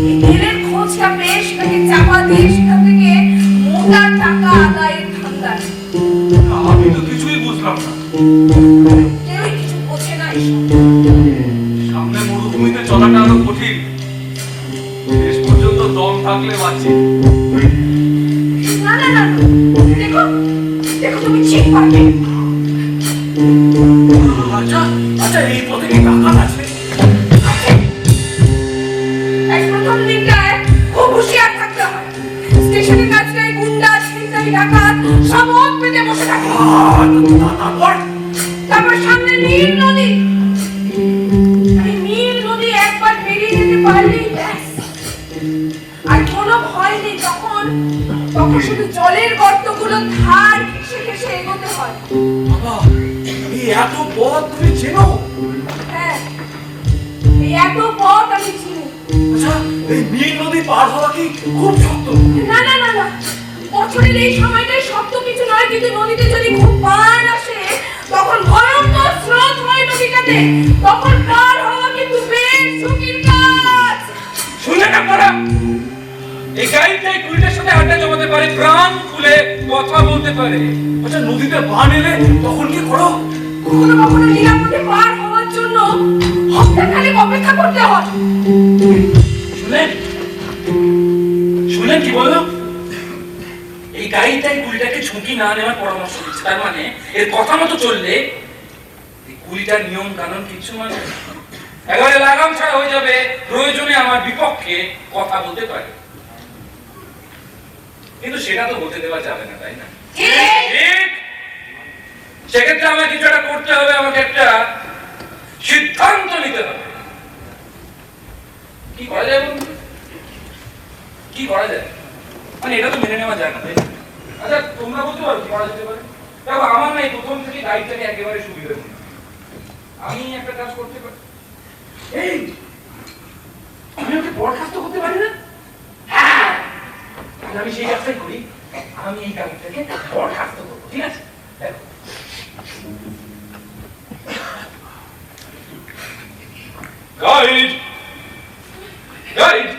এই তেলের খোঁজটা পেয়ে সেটাকে চাপা দিয়ে সেখান থেকে মোটা টাকা আদায়ের ধান্দায়। আমি তো কিছুই বুঝলাম না। কেউই কিছু বোঝে না এসব। সামনে মরুভূমিতে চলাটা আরো কঠিন, শেষ পর্যন্ত দম থাকলে বাঁচি। না না না, দেখো দেখো তুমি ঠিক পারবে। আচ্ছা আচ্ছা, এই পথে কি ডাকাত আছে? এই প্রথম দিনটায় খুব হুঁশিয়ার থাকতে হয়। স্টেশনের কাছটায় গুন্ডা ছিনতাই ডাকাত সব ওত পেতে বসে থাকে। তারপর সামনে নীল নদী। এই নীল নদী একবার পেরিয়ে যেতে পারলেই ব্যাস, আর কোনো ভয় নেই। তখন তখন শুধু জলের গর্তগুলো ধার ঘেঁষে ঘেঁষে এগোতে হয়। বাবা, এই এত পথ তুমি চেনো? হ্যাঁ, এই এত পথ আমি চিনি। আচ্ছা, এই নীল নদী পার হওয়া কি খুব শক্ত? না না না না, বছরের এই সময়টাই শক্ত কিছু নয়, কিন্তু নদীতে যদি খুব বান আসে তখন ভয়ঙ্কর স্রোত হয় নদীটাতে। তখন পার হওয়া কিন্তু বেশ ঝুঁকির কাজ। শুনলেন আপনারা? এই গাইডটাই কুড়িটার সাথে আড্ডা জমাতে পারে, প্রাণ খুলে কথা বলতে পারে। আচ্ছা, নদীতে বান এলে তখন কি করো? কখনো কখনো নিরাপদে পার হওয়ার জন্য হপ্তাখানেক অপেক্ষা করতে হয়। শুনলেন? শুনলেন কি বললো? এই গাইডটাই কুড়িটাকে ঝুঁকি না নেওয়ার পরামর্শ দিচ্ছে। তার মানে এর কথা মতো চললে এই কুড়িটার নিয়ম কানুন কিছু মানে একেবারে লাগাম ছাড়া হয়ে যাবে। প্রয়োজনে আমার বিপক্ষে কথা বলতে পারে, কিন্তু সেটা তো বলতে দেওয়া যাবে না, তাই না? ঠিক। সেক্ষেত্রে আমাকে কিছু একটা করতে হবে, আমাকে একটা সিদ্ধান্ত নিতে হবে। কি করা যায় বলুন? কি করা যায়? মানে এটা তো মেনে নেওয়া যায় না, তাই না? আচ্ছা তোমরা বলতে পারো কি করা যেতে পারে? দেখো আমার না এই প্রথম থেকে গাইডটাকে একেবারে সুবিধা নেই। আমি একটা কাজ করতে পারি। এই আমি ওকে বরখাস্ত করতে পারি না? হ্যাঁ, তাহলে আমি সেই কাজটাই করি। আমি এই গাইডটাকে বরখাস্ত করবো, ঠিক আছে? দেখো গাইড, গাইড,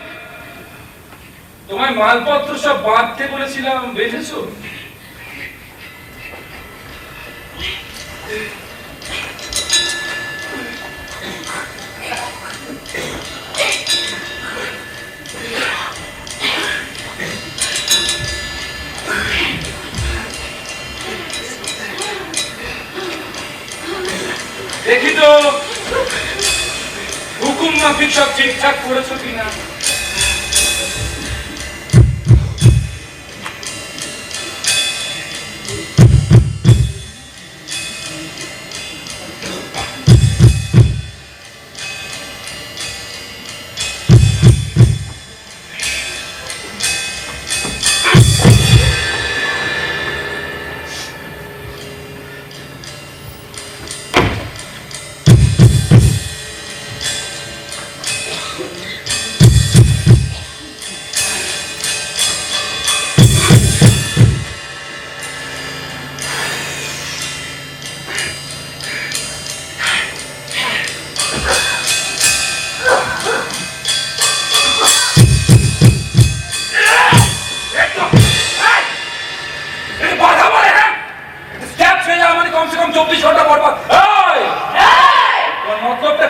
তোমায় মালপত্র সব বাঁধতে বলেছিলাম, বেঁধেছো? দেখি তো হুকুম মাফিক সব ঠিকঠাক করেছো কিনা।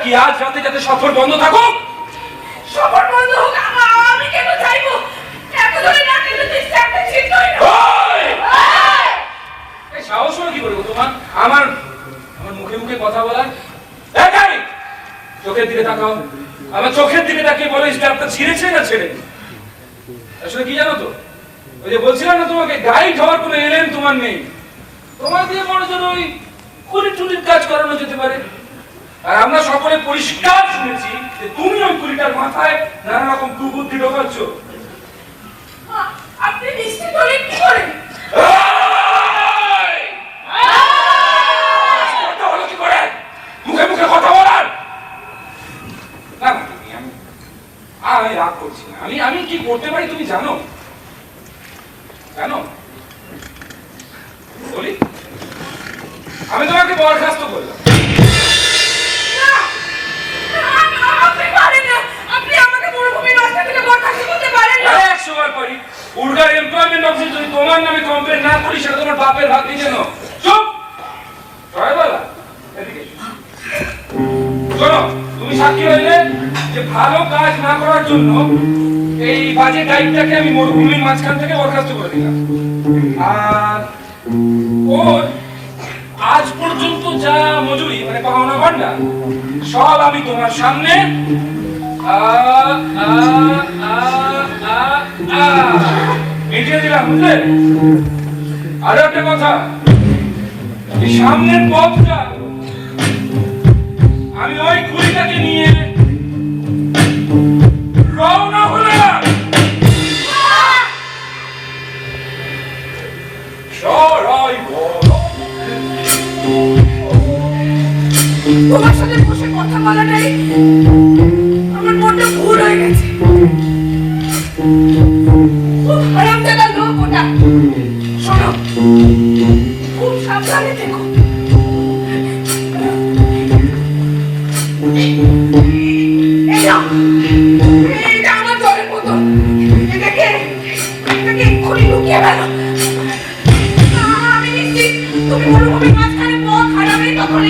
কি আজ রাতে যাতে সফর বন্ধ থাকুক? সফর বন্ধ হোক, আমি কেন চাইবো? এত ধরে না কিন্তু তুই স্ট্যাপটা ছিড়তই না। এই সাহস হলো কি করে তোমার আমার আমার মুখে মুখে কথা বলার? এই চোখের দিকে তাকাও, আমার চোখের দিকে তাকিয়ে বলো স্ট্যাপটা ছিঁড়েছে না ছেড়ে? আসলে কি জানো তো, ওই যে বলছিলাম না তোমাকে, গাইড হওয়ার কোনো এলেন তোমার নেই। তোমার দিয়ে বড় জোর ওই কুড়ি টুলির কাজ করানো যেতে পারে। আর আমরা সকলে পরিষ্কার শুনেছি যে তুমি ওই কুড়িটার মাথায় নানা রকম কুবুদ্ধি ঢোকাচ্ছ। আপনি নিশ্চিত হলেন কি করে? এই! কথা বলো কি করে? মুখে মুখে কথা বলার না না, আমি রাগ করছি না। আমি কি করতে পারি তুমি জানো? জানো বলি, আমি তোমাকে বরখাস্ত করলাম। আপনি পারেন না, আপনি আমাকে মরুভূমির রাস্তা থেকে বরখাস্ত করতে পারেন না। 100 বার পারি। উর্গার এমপ্লয়মেন্ট অফিসে যদি তোমার নামে কমপ্লেন না করি, সেটা তোমার বাপের ভাগ দিয়ে জানো। চুপ জয়বালা, এদিকে শোনো, তুমি সাক্ষী হইলে যে ভালো কাজ না করার জন্য এই বাজে গাইডটাকে আমি মরুভূমির মাঝখান থেকে বরখাস্ত করে দিলাম। আর ওর আজ পর্যন্ত যা মজুরি মানে পাওনা ভান্ডা সব আমি তোমার সামনে মিটিয়ে দিলাম, বুঝলে? আরো একটা কথা, এই সামনের পথটা আমি ওই কুড়িটাকে নিয়ে রওনা হলাম। সরাই বড় তোমার সাথে বসে কথা বলাটাই আমার মনটা ভুল হয়ে গেছে। খুব হারামজাদা লোক ওটা। শোনো, খুব সাবধানে থেকো। এই নাও, এইটা আমার জলের বোতল। এটাকে এক্ষুনি লুকিয়ে ফেলো। আমি নিশ্চিত তুমি মরুভূমির মাঝখানে পথ হারাবে, তখন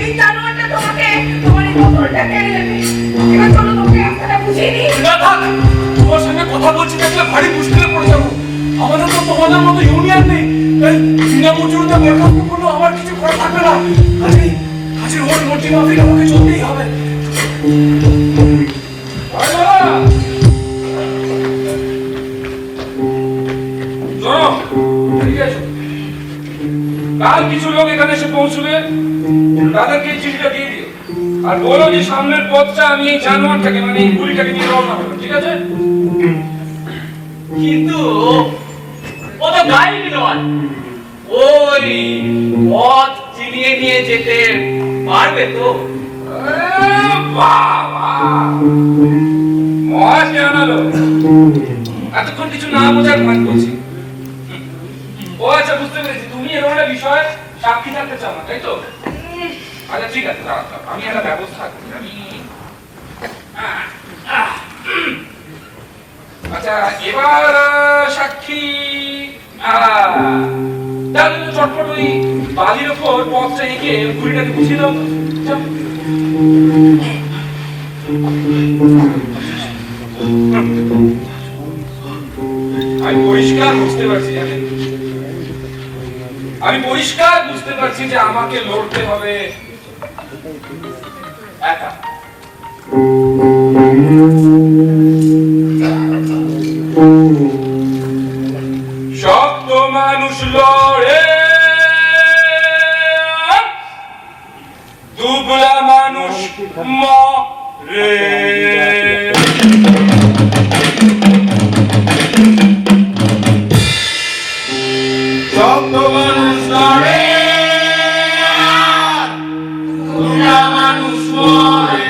এই জানোয়ারটা তোমাকে তোমার এই বোতলটা কেড়ে নেবে। এবার চলো, তোমাকে রাস্তাটা বুঝিয়ে দিই। না থাক, তোমার সঙ্গে কথা বলছি দেখলে ভারী মুশকিলে পড়ে যাবো। আমাদের তো তোমাদের মতো ইউনিয়ন নেই, তাই বিনা মজুরিতে বরখাস্ত করলেও আমার কিছু করা থাকবে না। কাজেই ওর মর্জি মাফিক আমাকে চলতেই হবে। কাল কিছু লোক এখানে এসে পৌঁছবে, তাদেরকে এই চিঠিটা দিয়ে দিও আর বলো যে সামনের পথটা আমি এই জানোয়ারটাকে মানে এই গুলিটাকে নিয়ে রওনা হলাম, ঠিক আছে? কিন্তু ও তো গাইড নয়, ওই পথ চিনিয়ে নিয়ে যেতে পারবে তো? বাবা মহাজ জানালো, এতক্ষণ কিছু না বোঝার ভান করছি। ও আচ্ছা, বুঝতে পেরেছি, তুমি এরকম একটা বিষয় সাক্ষী থাকতে চাও না, তাই তো? আচ্ছা ঠিক আছে, দাঁড়াও, আমি একটা ব্যবস্থা করি। আচ্ছা এবার সাক্ষী তাহলে চটপট ওই বালির ওপর পথটা এঁকে ঘুড়িটাকে বুঝিয়ে দাও। আমি পরিষ্কার বুঝতে পারছি, আমি পরিষ্কার বুঝতে পারছি যে আমাকে লড়তে হবে একা। শক্ত মানুষ লড়ে, দুবলা মানুষ মরে। শক্ত মানুষ লড়ে, দুবলা মানুষ মরে।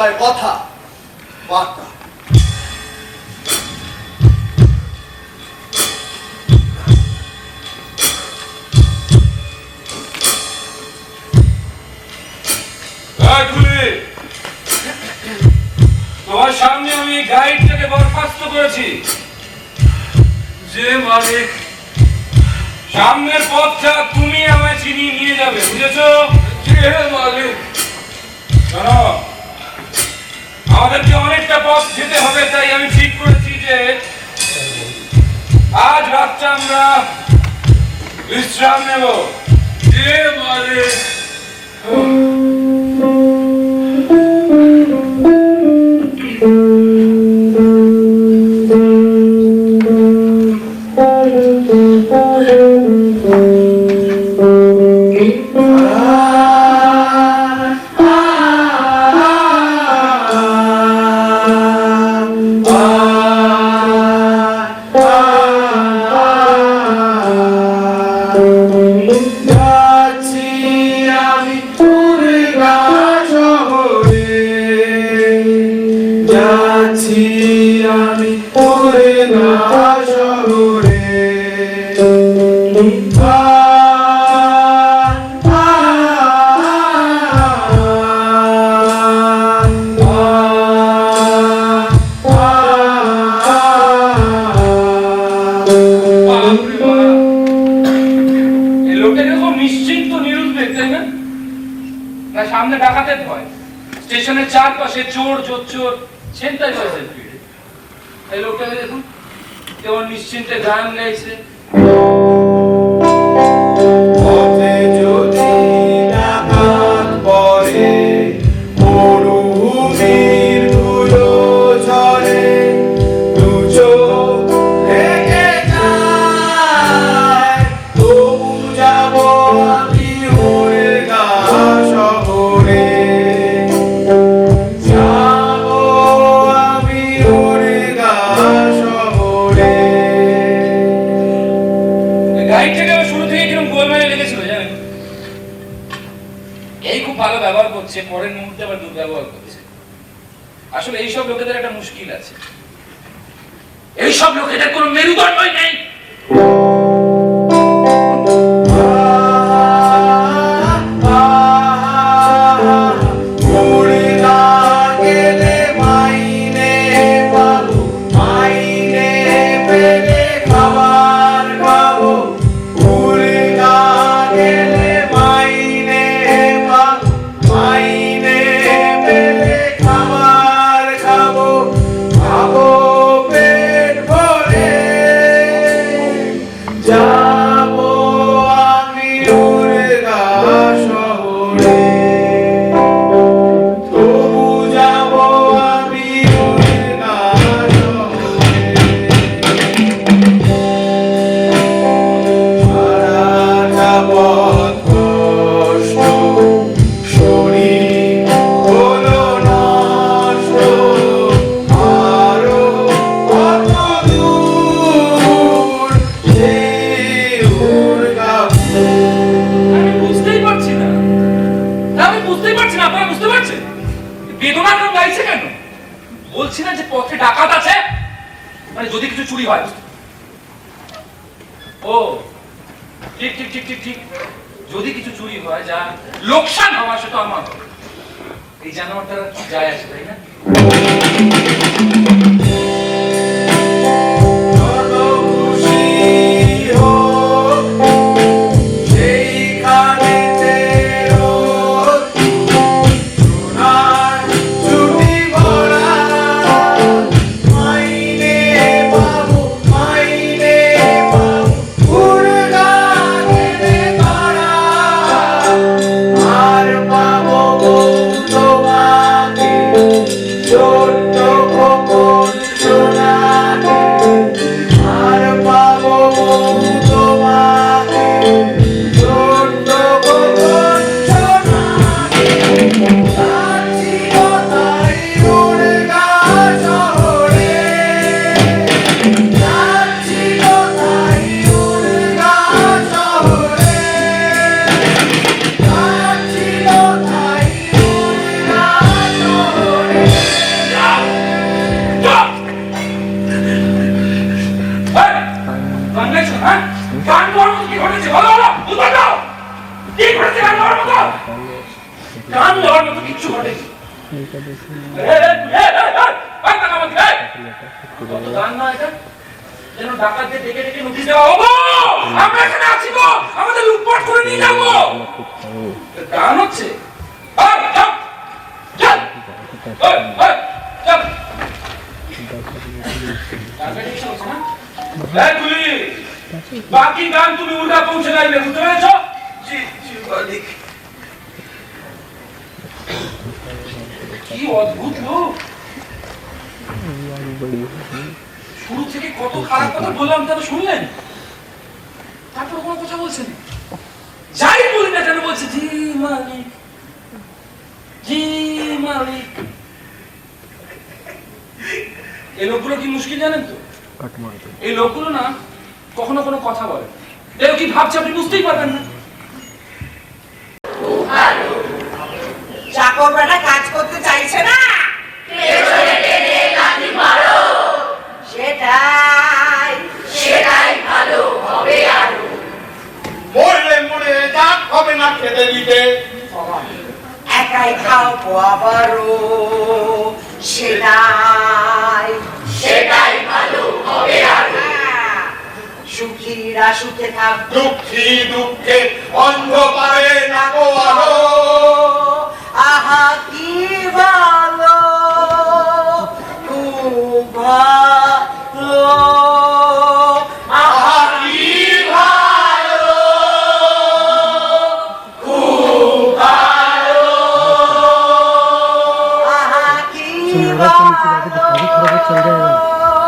হয় কথা বার্তা। তোমার সামনে আমি গাইডটাকে বরখাস্ত করেছি। যে মালিক সামনের পথটা তুমি আমায় চিনিয়ে নিয়ে যাবে, বুঝেছো? যে মালিক শোনো, আমাদেরকে অনেকটা পথ যেতে হবে, তাই আমি ঠিক করেছি যে আজ রাতটা আমরা বিশ্রাম নেব। যে মালিক সামনে ডাকাতের ভয়, স্টেশনের চারপাশে চোর জোচ্চোর ছিনতাই করেছে। এই লোকটাকে দেখুন কেমন নিশ্চিন্তে গান গাইছে। পথে যদি ডাকাত পড়ে, মরুভূমির ধুলো ঝরে, দু চোখ রেখে যায়, তবু যাব আমি উড়গা শহরে। যাব আমি উড়গা শহরে। গাইডটাকে শুরু থেকে কিরকম গোলমালে লেগেছিল জানেন? এই খুব ভালো ব্যবহার করছে, পরের মুহূর্তে আবার দুর্ব্যবহার করছে। আসলে এইসব লোকেদের একটা মুশকিল আছে, এইসব লোকেদের কোনো মেরুদণ্ডই নেই। বলছি না যে পথে ডাকাত আছে, মানে যদি কিছু চুরি হয়। ও ঠিক ঠিক ঠিক ঠিক ঠিক, যদি কিছু চুরি হয়, যা লোকসান হওয়া সেটা আমার হবে। এই জানোয়ারটা কি যায় আসে, তাই না? ছোট্ট কত গান না এটা, যেন ডাকাতদের ডেকে ডেকে নোটিশ দেওয়া, ও গো, আমরা এখানে আছি গো, আমাদের লুটপাট করে নিয়ে যাবো, গান হচ্ছে। এই, চল, চল, এই, এই, চল। ডাকাতি চলছে না? এই গুলি, বাকি গান তুমি উল্টা পৌঁছে গাইবে, বুঝতে পেরেছো? জি জি মালিক। কি অদ্ভুত লোক, শুরু থেকে কত খারাপ কথা বললাম তারা শুনলেন, তারপর কোনো কথা বলছেন, যাই বলি না কেন বলছে জি মালিক, জি মালিক। এই লোকগুলো কি মুশকিল জানেন তো, এই লোকগুলো না কখনো কোনো কথা বলে, এও কি ভাবছে আপনি বুঝতেই পারবেন না। চাকর বেটা কাজ করতে চাইছে না, সেটাই সেটাই ভালো হবে আরো। মরলে মরে যাক, হবে না খেতে দিতে। একাই খাও আবারও, সেটাই সেটাই ভালো হবে আরো। সুখীরা সুখে থাক, দুঃখী দুঃখে অন্ধ পারে না গো আলো। আহা কি ভালো, খুব ভালো, আহা কি ভালো, খুব ভালো, আহা কি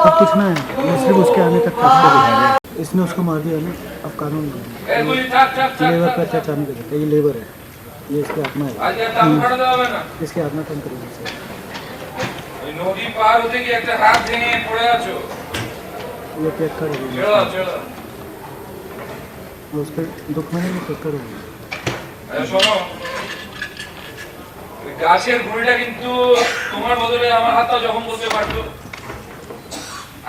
अब कुछ ना है, ये सिर्फ उसके आने तक काफी है। इसने उसको मार दिया ना, अब कानून এগুলি থাক থাক থাক लेबर থাক, का अत्याचार नहीं कर सकता, ये लेबर है, ये इसके अपना है, আজকে আর দাম কাটাতে হবে না। इसके अपना काम करेगा सर। ওই নদী পার হতে গিয়ে একটা হাত ভেঙে পড়ে আছো, ये पैक कर ছেড়ে দাও ছেড়ে দাও। उस पर दुख में नहीं पैक कर এই শোনো, ওই গাছের গুঁড়িটা কিন্তু তোমার বদলে আমার হাতটা জখম করতে পারতো।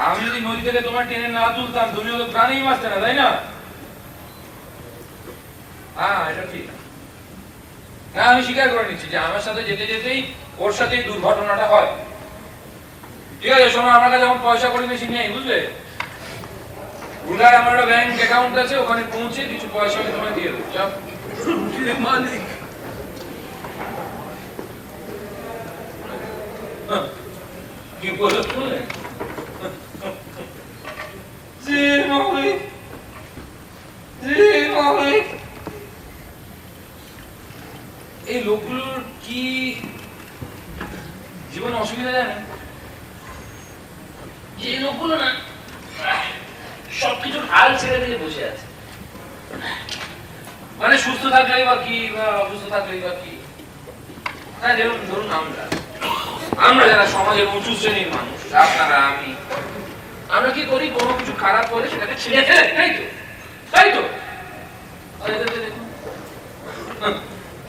আমি যদি নদী থেকে তোমার টেনে না তুলতাম, তুমি তো প্রাণেই বাঁচতে না, তাই না? হ্যাঁ এটা ঠিক। না আমি স্বীকার করে নিচ্ছি যে আমার সাথে যেতে যেতেই ওর সাথে এই দুর্ঘটনাটা হয়। ঠিক আছে শোনো, আমার কাছে এখন পয়সা করে বেশি নেই, বুঝলে? উল্লার আমার একটা ব্যাংক অ্যাকাউন্ট আছে, ওখানে পৌঁছে কিছু পয়সা আমি তোমায় দিয়ে দেবো। যাও। মালিক কি বলো শুনলে? জি মালিক, জি মালিক। এই লোকগুলোর কি জীবনে অসুবিধা জানেন? যে লোকগুলো না সবকিছুর হাল ছেড়ে দিয়ে বসে আছে, মানে সুস্থ থাকলেই বা কি, অসুস্থ থাকলেই বা কি। হ্যাঁ যেমন ধরুন আমরা যারা সমাজের উঁচু শ্রেণীর মানুষ, আপনারা আমি, আমরা কি করি, কোনো কিছু খারাপ করে সেটাকে ছিঁড়ে ফেলে, তাই তো? তাই তো?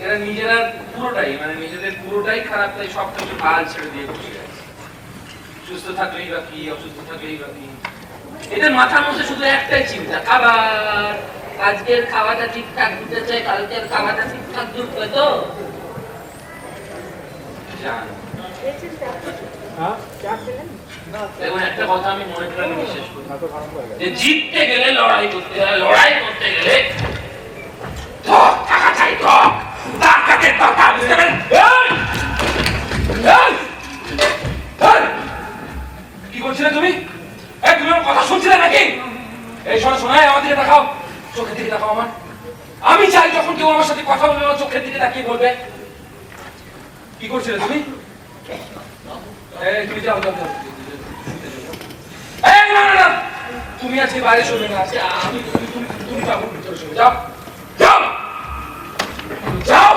এরা নিজেরা পুরোটাই, মানে নিজেদের পুরোটাই খারাপ, তাই সব কিছু হাল ছেড়ে দিয়ে বসে আছে। সুস্থ থাকলেই বা কি, অসুস্থ থাকলেই বা কি। এদের মাথার মধ্যে শুধু একটাই চিন্তা, খাবার। আজকের খাওয়াটা ঠিকঠাক দিতে চাই, কালকের খাওয়াটা ঠিকঠাক ঢুকবে তো। দেখুন একটা কথা আমি মনে প্রাণে বিশ্বাস করি, যে জিততে গেলে লড়াই করতে হয়, লড়াই করতে গেলে ত্বক থাকা চাই, ত্বক। তাকাতের দরকার, বুঝতে পারেন? কি করছিলে তুমি? তুমি আমার কথা শুনছিলে নাকি? এই শোনো শোনায়, আমার দিকে দেখাও, চোখের দিকে দেখাও আমার। আমি চাই যখন কেউ আমার সাথে কথা বলবে, আমার চোখের দিকে তাকিয়ে বলবে। কি করছিলে তুমি? তুমি যাও যাও যাও। না না না, তুমি আজকে বাইরে শোবে না, আজকে আমি, তুমি যাবো ভিতরে শোবে। যাও যাও যাও।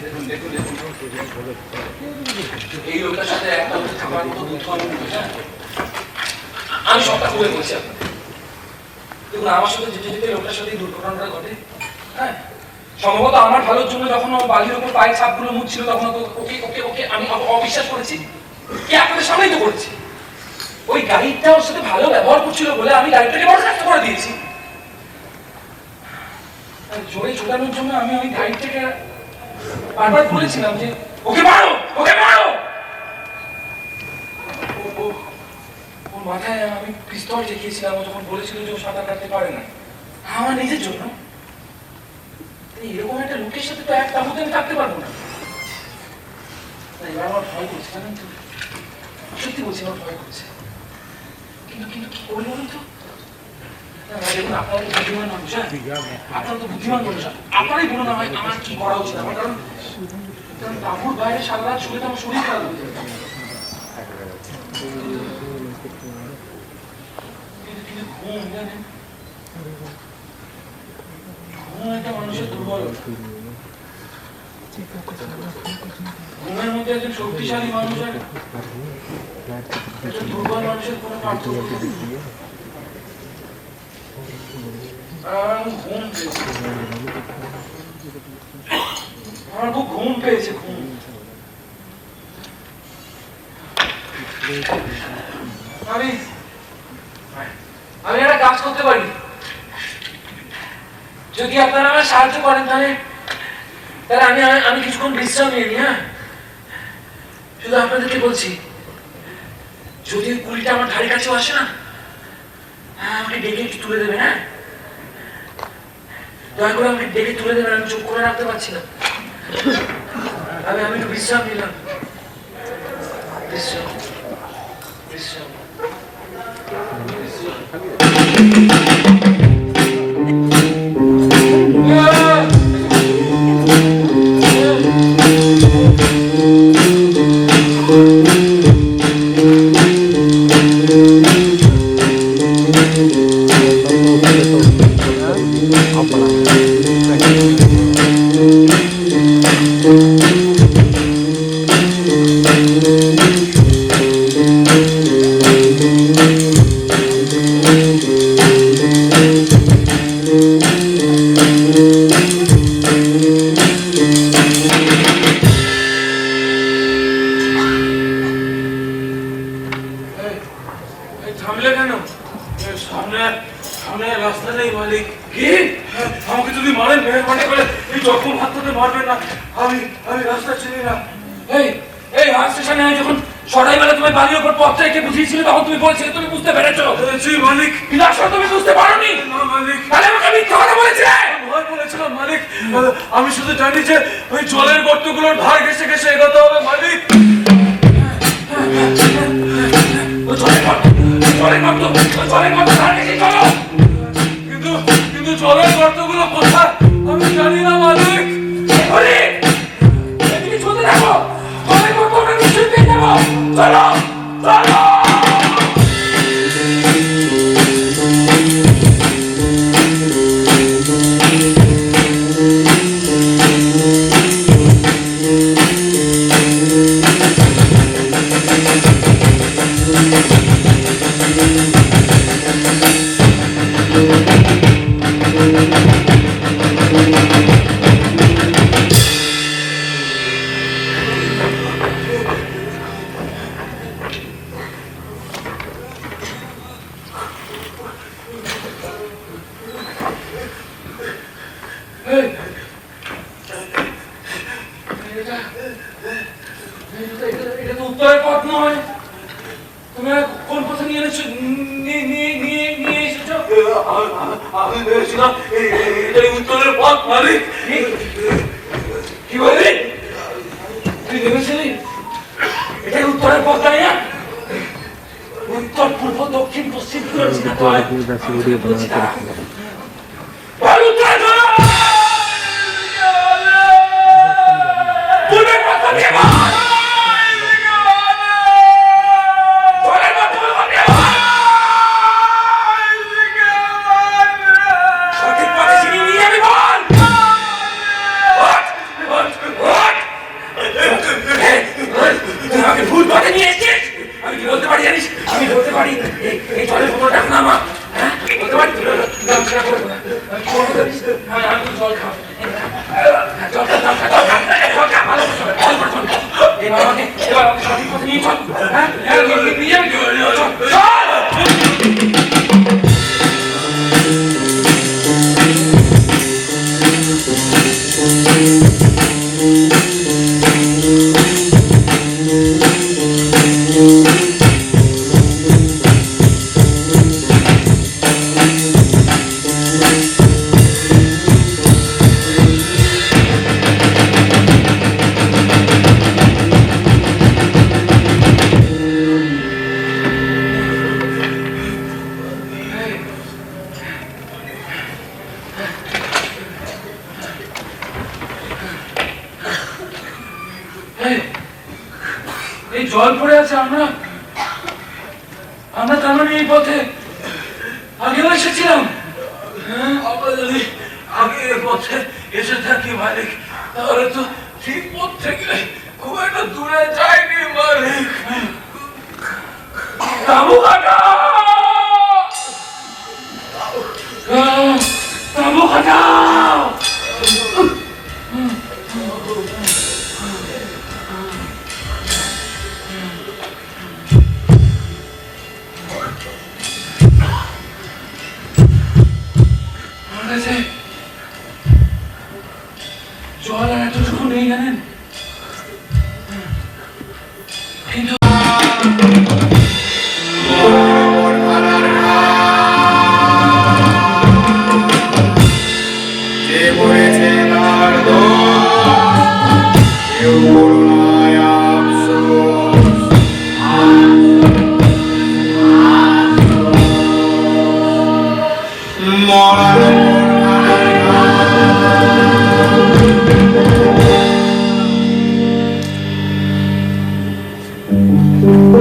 দেখুন দেখুন দেখুন, এই লোকটার সাথে একটা খাবার মতো দুঃখ আমি সবটা খুলে বলছি আপনাকে। দেখুন আমার সাথে যেতে যেতে লোকটার সাথে দুর্ঘটনাটা ঘটে। হ্যাঁ সম্ভবত আমার ভালোর জন্য যখন ও বালির উপর পায়ের ছাপগুলো মুছছিল, তখন ওকে ওকে ওকে আমি অবিশ্বাস করেছি। কি আপনাদের সামনেই তো করেছি। ওই গাড়িটা ওর সাথে ভালো ব্যবহার করছিল বলে আমি গাড়িটাকে বরখাস্ত করে দিয়েছি। জোরে ছোটানোর জন্য আমি গাইড থেকে বারবার বলেছিলাম যে ওকে মারো, ওকে মারো। ওর মাথায় আমি পিস্তল ঠেকিয়েছিলাম ও যখন বলেছিল যে ও সাঁতার কাটতে পারে না, আমার নিজের জন্য। এরকম একটা লোকের সাথে তো এক তাবুতে আমি থাকতে পারবো না। এবার আমার ভয় করছে, জানেন তো, সত্যি বলছি আমার ভয় করছে। কিন্তু কিন্তু কি করবো বলুন তো? দেখুন, আপনারা তো বুদ্ধিমান মানুষ, আপনারা তো বুদ্ধিমান মানুষ, আপনারাই বলুন আমার কি করা উচিত। আমার কারণ তাবুর বাইরে সারা রাত শুলে তো আমার শরীর খারাপ হয়ে যাবে। কিন্তু ঘুম, জানেন, ঘুম একটা মানুষের দুর্বলতা। ঘুমের মধ্যে একজন শক্তিশালী মানুষ আর একজন দুর্বল মানুষের কোনো পার্থক্য নেই। আমার খুব ঘুম পেয়েছে, ঘুম। আমি একটা কাজ করতে পারি, যদি আপনারা আমার সাহায্য করেন তাহলে আমি কিছুক্ষণ বিশ্রাম নিয়ে নিই। হ্যাঁ, শুধু আপনাদেরকে বলছি, যদি কুড়িটা আমার ধারে কাছেও আসে না, আমাকে ডেকে একটু তুলে দেবেন। হ্যাঁ, দয়া করে আমাকে ডেকে তুলে দেবেন, আমি চুপ করে রাখতে পারছি না। আমি একটু বিশ্রাম নিলাম, বিশ্রাম বিশ্রাম। থামলে কেন? সামনে রাস্তা নেই মালিক। কি? আমাকে যদি মারেন মেহরবানি করে এই জখম হাতটাতে মারবেন না, আমি রাস্তা চিনি না। এই হাট স্টেশনে যখন সরাইবেলা তুমি বাড়ির উপর পথটা এঁকে বুঝিয়েছিলে তখন তুমি বলছিলে তুমি বুঝতে পেরেছো। জি মালিক। কিন্তু আসলে তুমি বুঝতে পারোনি। না মালিক। তাহলে আমাকে মিথ্যা কথা বলেছিলে। ভয় বলেছিলাম মালিক, আমি শুধু জানি যে ওই জলের গর্তগুলোর ধার ঘেঁষে ঘেঁষে এগোতে হবে মালিক। কিন্তু জলের গর্তগুলো কোথায় আমি জানি না মালিক। চলো চলো। এটা তো উত্তরের পথ নয়। তুমি কোন পথে নিয়ে এসেছো? আমি ভেবেছিলাম এটাই উত্তরের পথ মালিক। কি বললি? তুই ভেবেছিলি এটাই উত্তরের পথ? তাই না? উত্তর, পূর্ব, দক্ষিণ, পশ্চিম, জল পড়ে আছে, আমরা তার মানে এই পথে আগেও এসেছিলাম। আমরা যদি আগে এই পথে এসে থাকি মালিক, তাহলে তো ঠিক পথ থেকে খুব একটা দূরে যায়নি মালিক। তাবু কাটা, তাবু কাটা। জল আর এতটুকু নেই জানেন, কিন্তু যে পড়েছে তার দোষ, কেউ করুণায় আফসোস। মরার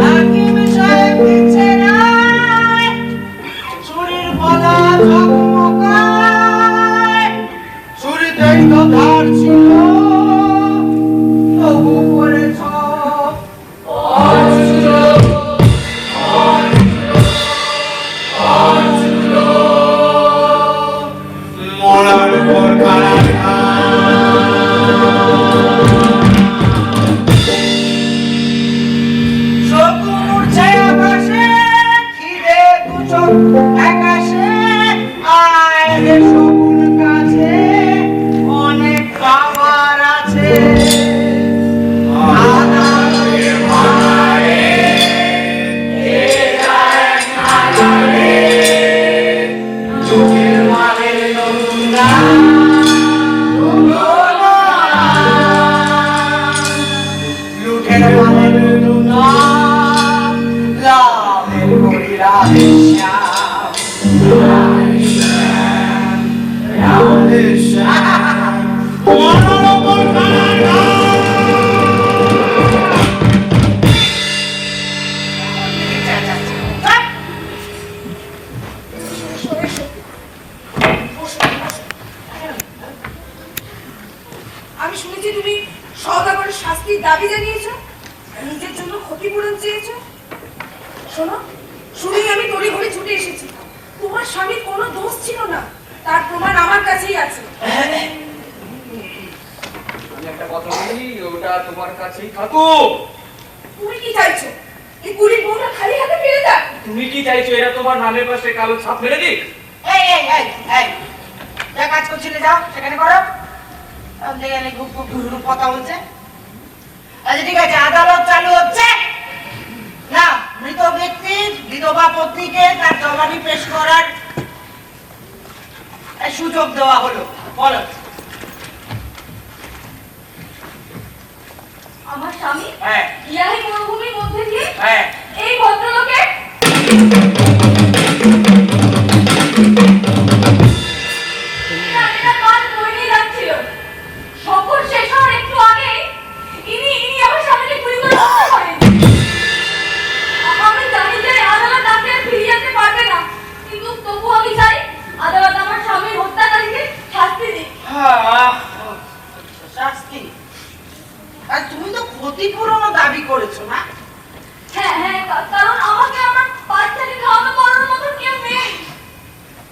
হাকিম সাহেব দিচ্ছে রায়, চুরির পদা ঝকমকায়, চুরিতেই তো ধার ছিল, তবু করেছ মরার পর কারাগার। শকুন উড়ছে আকাশে, খিদে দুচোখ আকাশে, আয় রে শকুন কাছে, অনেক খাবার আছে। আদালতে ভাড়ারে, এ যায় খানারে, চোখের মালে নন্দা, লুঠের মালে নন্দা, লাভের করি রাধে শ্যাম, রাধে শ্যাম, রাধে শ্যাম। মরার ওপর কারাগার। আমি শুনেছি তুমি সওদাগরের শাস্তির দাবি জানিয়েছো, নিজের জন্য ক্ষতিপূরণ চেয়েছো। শোনো, শুনেই আমি তড়ি ঘড়ি ছুটে এসেছি। তোমার স্বামীর কোনো দোষ ছিল না, তার প্রমাণ আমার কাছেই আছে। আমি একটা কথা বলি, ওটা তোমার কাছেই থাকুক। তুমি কি চাইছো? এই কুড়ির বউটা খালি হাতে ফিরে যাক? তুমি কি চাইছো এরা তোমার নামের পাশে কালো ছাপ মেরে দিক? এই এই এই এই, যা কাজ করছিলে যাও সেখানে করো। আপনি এখানে খুব খুব ঘুরু কথা বলছে। আচ্ছা ঠিক আছে, আদালত চালু হচ্ছে না। মৃত ব্যক্তির বিধবা পত্নীকে তার জবানি পেশ করার সুযোগ দেওয়া হলো। বলো। আমার স্বামী হ্যাঁ ইয়াহি মরুভূমির মধ্যে দিয়ে হ্যাঁ এই ভদ্রলোকে সফর শেষ হওয়ার একটু আগে ইনি আমার স্বামীকে গুলি করে হত্যা করেন। আমি জানি যে আদালত তাকে ফিরিয়ে আনতে পারবে না, কিন্তু তবু আমি চাই আদালত আমার স্বামীর হত্যাকারীকে শাস্তি দিক। শাস্তি? আর তুমি তো ক্ষতিপূরণও দাবি করেছো না? হ্যাঁ হ্যাঁ, কারণ আমাকে আমার বাচ্চাকে খাওয়ানো করার মতো কেউ নেই।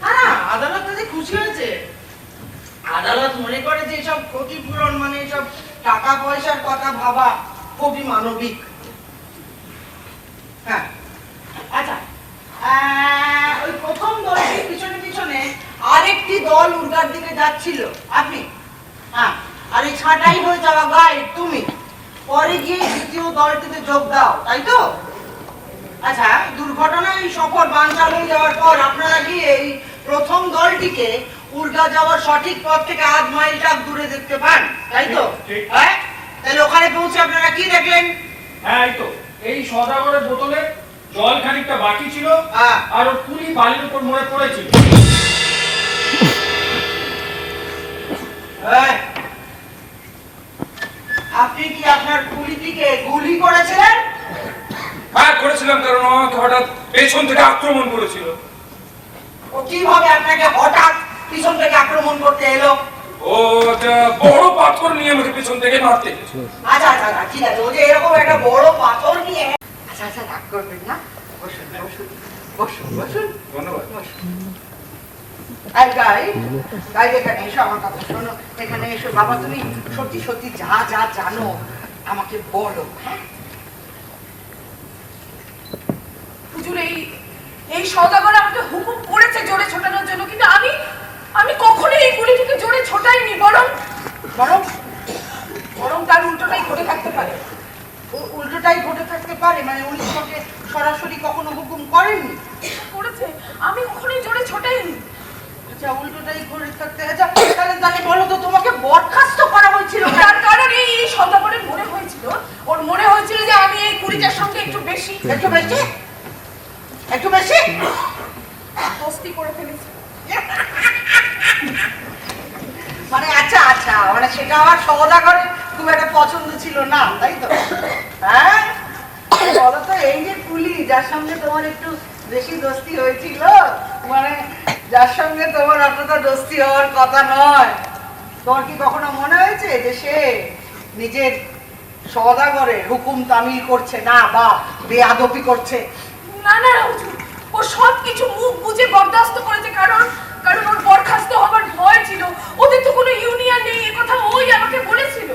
না, আদালত তাতে খুশি হয়েছে। আদালত মনে করে যে সব ক্ষতিপূরণ মানে সব টাকা পয়সার কথা ভাবা খুবই মানবিক। হ্যাঁ আচ্ছা, ওই প্রথম দলটির পিছনে পিছনে আরেকটি দল উর্গার দিকে যাচ্ছিল, আপনি হ্যাঁ, আর এই ছাঁটাই হয়ে যাওয়া গায়ে তুমি পরে গিয়ে দ্বিতীয় দলটিতে যোগ দাও, তাই তো? আচ্ছা, দুর্ঘটনায় সফর বানচাল হয়ে যাওয়ার পর আপনারা গিয়ে এই প্রথম দলটিকে উর্গা যাওয়ার সঠিক পথ থেকে 8 মাইল দূরে দেখতে পান, তাই তো? হ্যাঁ, তাহলে ওখানে পৌঁছে আপনারা কি দেখলেন? হ্যাঁ, এই তো এই সওদাগরের বোতলে জল খানিকটা বাকি ছিল, আর ওর কুলি বালির উপর মরে পড়েছিল। আপনি কি আপনার কুলিটিকে গুলি করেছিলেন? হ্যাঁ করেছিলাম, কারণ ও আমাকে হঠাৎ পেছন থেকে আক্রমণ করেছিল। ও কিভাবে আপনাকে হঠাৎ পিছন থেকে আক্রমণ করতে এলো? ও একটা বড় পাথর নিয়ে আমাকে পেছন থেকে মারতে গেছিল। আচ্ছা আচ্ছা আচ্ছা, ঠিক আছে, ও যে এরকম একটা বড় পাথর নিয়ে, আচ্ছা আচ্ছা, রাগ করবেন না, বসুন বসুন বসুন বসুন। ধন্যবাদ। গাইড এখানে এসো, আমার কথা শোনো, এখানে এসো। বাবা তুমি সত্যি সত্যি যা যা জানো আমাকে বলো। হ্যাঁ, হুজুর এই সওদাগর আমাকে হুকুম করেছে জোরে ছোটানোর জন্য, কিন্তু আমি কখনোই এই গুলিটিকে জোরে ছোটাইনি, বরং বরং বরং তার উল্টোটাই ঘটে থাকতে পারে। উল্টোটাই ঘটে থাকতে পারে? মানে উনি তোমাকে সরাসরি কখনো হুকুম করেননি? করেছে, আমি কখনোই জোরে ছোটাইনি। আচ্ছা, উল্টোটাই ঘটে থাকতে, আচ্ছা তাহলে বলো তো তোমাকে বরখাস্ত করা হয়েছিল কেন? তার কারণ এই সওদাগরের মনে হয়েছিল, ওর মনে হয়েছিল যে আমি এই কুড়িটার সঙ্গে একটু বেশি দোস্তি করে ফেলেছি। মানে আচ্ছা আচ্ছা, মানে সেটা আমার সওদাগরের খুব একটা পছন্দ ছিল না, তাই তো? হ্যাঁ, বলো তো, এই যে কুলি যার সঙ্গে তোমার একটু বেশি দোস্তি হয়েছিল, মানে যার সঙ্গে তোমার অতটা দোস্তি হওয়ার কথা নয়, তোমার কি কখনো মনে হয়েছে যে সে নিজের সওদাগরের হুকুম তামিল করছে না বা বেয়াদবি করছে? না না হুজুর, ও সব কিছু মুখ বুঝে বরদাস্ত করেছে, কারণ ওর বরখাস্ত হবার ভয় ছিল। ওদের তো কোনো ইউনিয়ন নেই, এ কথা ওই আমাকে বলেছিল।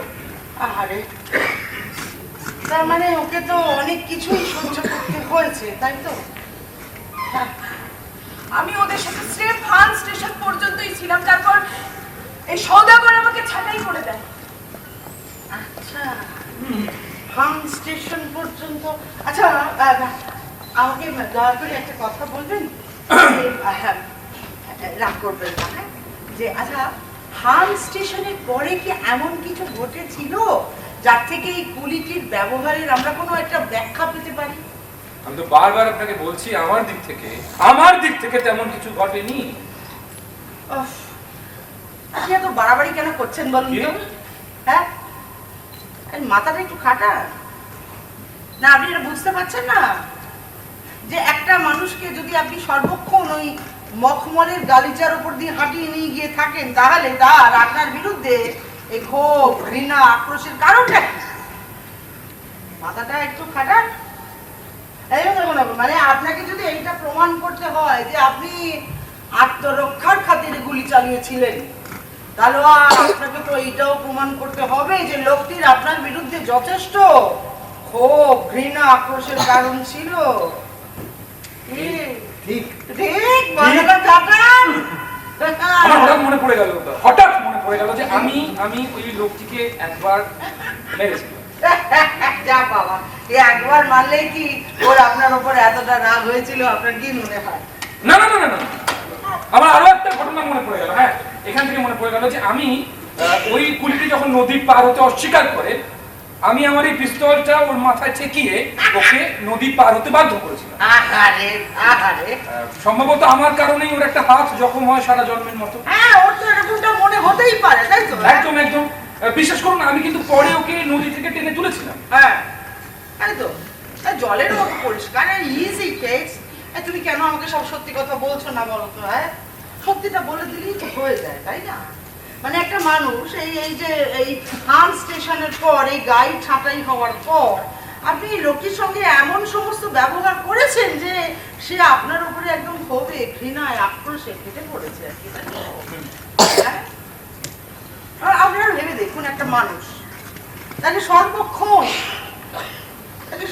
আরে, তার মানে ওকে তো অনেক কিছুই সহ্য করতে হয়েছে, তাই তো? হ্যাঁ, আমি ওদের সাথে স্রেফ হান স্টেশন পর্যন্তই ছিলাম, তারপর এই সওদাগর আমাকে ছাঁটাই করে দেয়। আচ্ছা, হাম স্টেশন পর্যন্ত। আচ্ছা, আমাকে দয়া করে একটা কথা বলবেন? রাগ করবেন না, হ্যাঁ? যে আচ্ছা, হাম স্টেশনের পরে কি এমন কিছু ঘটেছিল যার থেকে এই কুলিটির ব্যবহারের আমরা কোনো একটা ব্যাখ্যা পেতে পারি? আমি তো বারবার আপনাকে বলছি, আমার দিক থেকে তেমন কিছু ঘটেনি। আপনি এত বাড়াবাড়ি কেন করছেন বলুন তো? হ্যাঁ, মাথাটা একটু খাটা না? আপনি এটা বুঝতে পারছেন না যে একটা মানুষকে যদি আপনি সর্বক্ষণ ওই মখমলের গালিচার উপর দিয়ে হাঁটিয়ে নিয়ে গিয়ে থাকেন, তাহলে তার আপনার বিরুদ্ধে এই ক্ষোভ, ঘৃণা, আক্রোশের কারণটা কি? মাথাটা একটু খাটা। মানে আপনাকে যদি এইটা প্রমাণ করতে হয় যে আপনি আত্মরক্ষার খাতিরে গুলি চালিয়েছিলেন, তাহলে আপনাকে তো এইটাও প্রমাণ করতে হবে যে লোকটির আপনার বিরুদ্ধে যথেষ্ট ক্ষোভ, ঘৃণা, আক্রোশের কারণ ছিল। ঠিক ঠিক কথাটা কাটান। আমার হঠাৎ মনে পড়ে গেল যে আমি ওই লোকটিকে একবার মেরেছিলাম। যা বাবা, একবার মারলেই কি ওর আপনার উপর এতটা রাগ হয়েছিল? আপনার কি মনে হয়? না না না না, আমার আরো একটা ঘটনা মনে পড়ে গেল। হ্যাঁ, এখান থেকে মনে পড়ে গেল যে আমি ওই কুলিটি যখন নদী পার হতে অস্বীকার করে, আমি আমার এই পিস্তলটা ওর মাথায় ঠেকিয়ে ওকে নদী পার হতে বাধ্য করেছিলাম। সম্ভবত আমার কারণেই ওর একটা হাত জখম হয় সারা জন্মের মতো। হ্যাঁ, ওর তো এরকমটা মনে হতেই পারে, তাই তো? একদম একদম। বিশ্বাস করুন, আমি কিন্তু পরে ওকে নদী থেকে টেনে তুলেছিলাম। হ্যাঁ, তাই তো। জলের মতো পরিষ্কার, ইজি কেস। তুমি কেন আমাকে সব সত্যি কথা বলছো না বলো তো? হ্যাঁ, সত্যিটা বলে দিলেই তো হয়ে যায়, তাই না? মানে একটা মানুষ এই যে এই হাম স্টেশনের পর, এই গাড়ি ছাঁটাই হওয়ার পর আপনি লোকের সঙ্গে এমন সমস্ত ব্যবহার করেছেন যে সে আপনার উপরে একদম ক্ষোভে, ঘৃণায়, আক্রোশে ফেটে পড়েছে আর কি। আর আপনারা ভেবে দেখুন, একটা মানুষ তাকে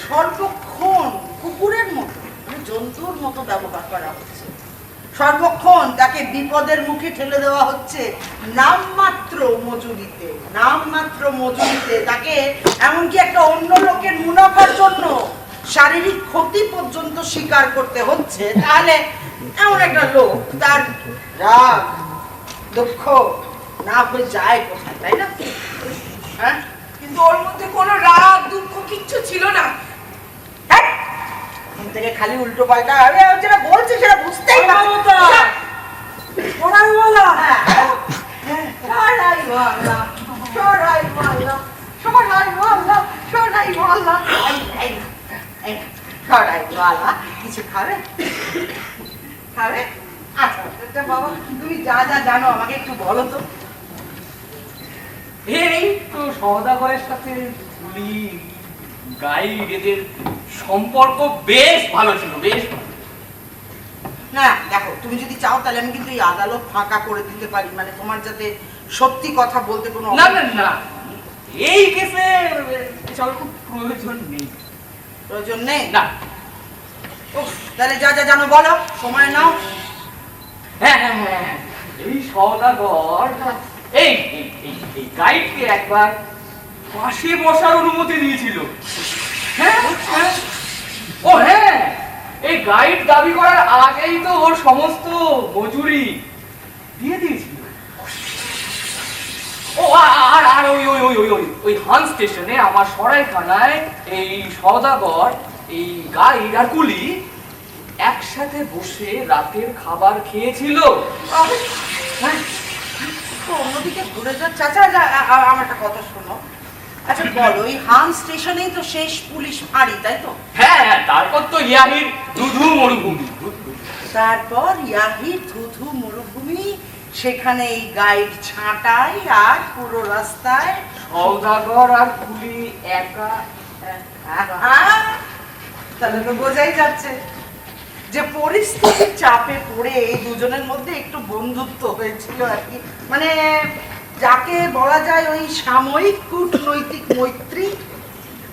সর্বক্ষণ কুকুরের মতো, মানে জন্তুর মতো ব্যবহার করা হচ্ছে, সর্বক্ষণ তাকে বিপদের মুখে ঠেলে দেওয়া হচ্ছে নামমাত্র মজুরিতে, তাকে এমনকি একটা অন্য লোকের মুনাফার জন্য শারীরিক ক্ষতি পর্যন্ত স্বীকার করতে হচ্ছে। তাহলে এমন একটা লোক, তার রাগ, দুঃখ না হয়ে যায় কোথায়, তাই না? হ্যাঁ, কিন্তু ওর মধ্যে কোনো রাগ, দুঃখ কিচ্ছু ছিল না। থেকে খালি উল্টো পাল্টা যেটা বলছে সেটা বুঝতেই কড়াই ওয়ালা কিছু খাবে? খাবে? আচ্ছা আচ্ছা বাবা, তুমি যা যা জানো আমাকে একটু বলো তো। এই তো সওদাগরের সাথে পুলি গাইড এদের সম্পর্ক বেশ ভালো ছিল, বেশ ভালো। না দেখো, তুমি যদি চাও তাহলে আমি কিন্তু এই আদালত ফাঁকা করে দিতে পারি, মানে তোমার যাতে সত্যি কথা বলতে কোনো না না না, এই কেসে চল খুব প্রয়োজন নেই। প্রয়োজন নেই? না। উফ, তাহলে যা যা জানো বলো, সময় নাও। হ্যাঁ হ্যাঁ হ্যাঁ, এই সওদাগর এই গাইডকে একবার পাশে বসার অনুমতি দিয়েছিল। হ্যাঁ হ্যাঁ, ও হ্যাঁ, এই গাইড দাবি করার আগেই তো ওর সমস্ত মজুরি দিয়ে দিয়েছিল। ও আর আর ওই ওই ওই ওই ওই ওই হান স্টেশনে আমার সরাইখানায় এই সওদাগর, এই গাইড আর কুলি একসাথে বসে রাতের খাবার খেয়েছিল। হ্যাঁ, তো অন্যদিকে ঘুরে যা। চাচা আমার একটা কথা শোনো। আচ্ছা বলো, ওই হান স্টেশনেই তো শেষ পুলিশ ফাঁড়ি, তাই তো? হ্যাঁ হ্যাঁ, তারপর তো ইয়াহির দুধু মরুভূমি। তারপর ইয়াহির ধুধু মরুভূমি, সেখানে এই গাইড ছাঁটাই, আর পুরো রাস্তায় সওদাগর আর কুলি একা। তাহলে তো বোঝাই যাচ্ছে যে পরিস্থিতির চাপে পড়ে এই দুজনের মধ্যে একটু বন্ধুত্ব হয়েছিল আর কি, মানে যাকে বলা যায় ওই সাময়িক কূটনৈতিক মৈত্রী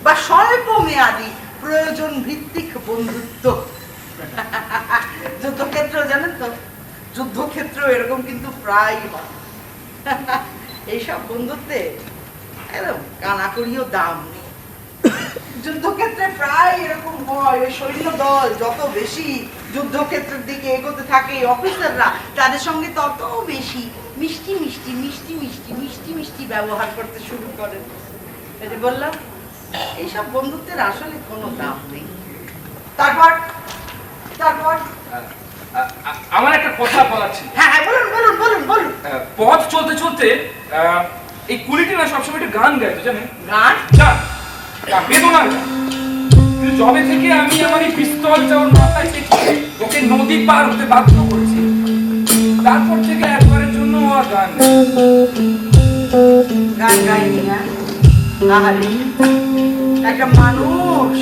বা স্বল্প মেয়াদী প্রয়োজন ভিত্তিক বন্ধুত্ব। যুদ্ধক্ষেত্র জানেন তো, যুদ্ধক্ষেত্র এরকম কিন্তু প্রায় হয়। এইসব বন্ধুত্বে একদম কানাকড়িও দাম নেই। যুদ্ধক্ষেত্রে প্রায় এরকম হয়, ওই সৈন্য দল যত বেশি যুদ্ধক্ষেত্রের দিকে এগোতে থাকে, অফিসাররা তাদের সঙ্গে তত বেশি মিষ্টি মিষ্টি মিষ্টি মিষ্টি মিষ্টি মিষ্টি ব্যবহার করতে শুরু করেন। এই যে বললাম, এইসব বন্ধুত্বের আসলে কোনো দাম নেই। তারপর তারপর আমার একটা কথা বলার ছিল। হ্যাঁ হ্যাঁ, বলুন বলুন বলুন বলুন। পথ চলতে চলতে এই কুলিটি না সবসময় একটু গান গাইতো, জানেন? গান? বেদনার গান। কিন্তু যবে থেকে আমি আমার এই পিস্তলটা ওর মাথায় থেকে ওকে নদী পার হতে বাধ্য করেছি, তারপর থেকে একবারের জন্য ও আর গান গান গাইনি? তাহলে একটা মানুষ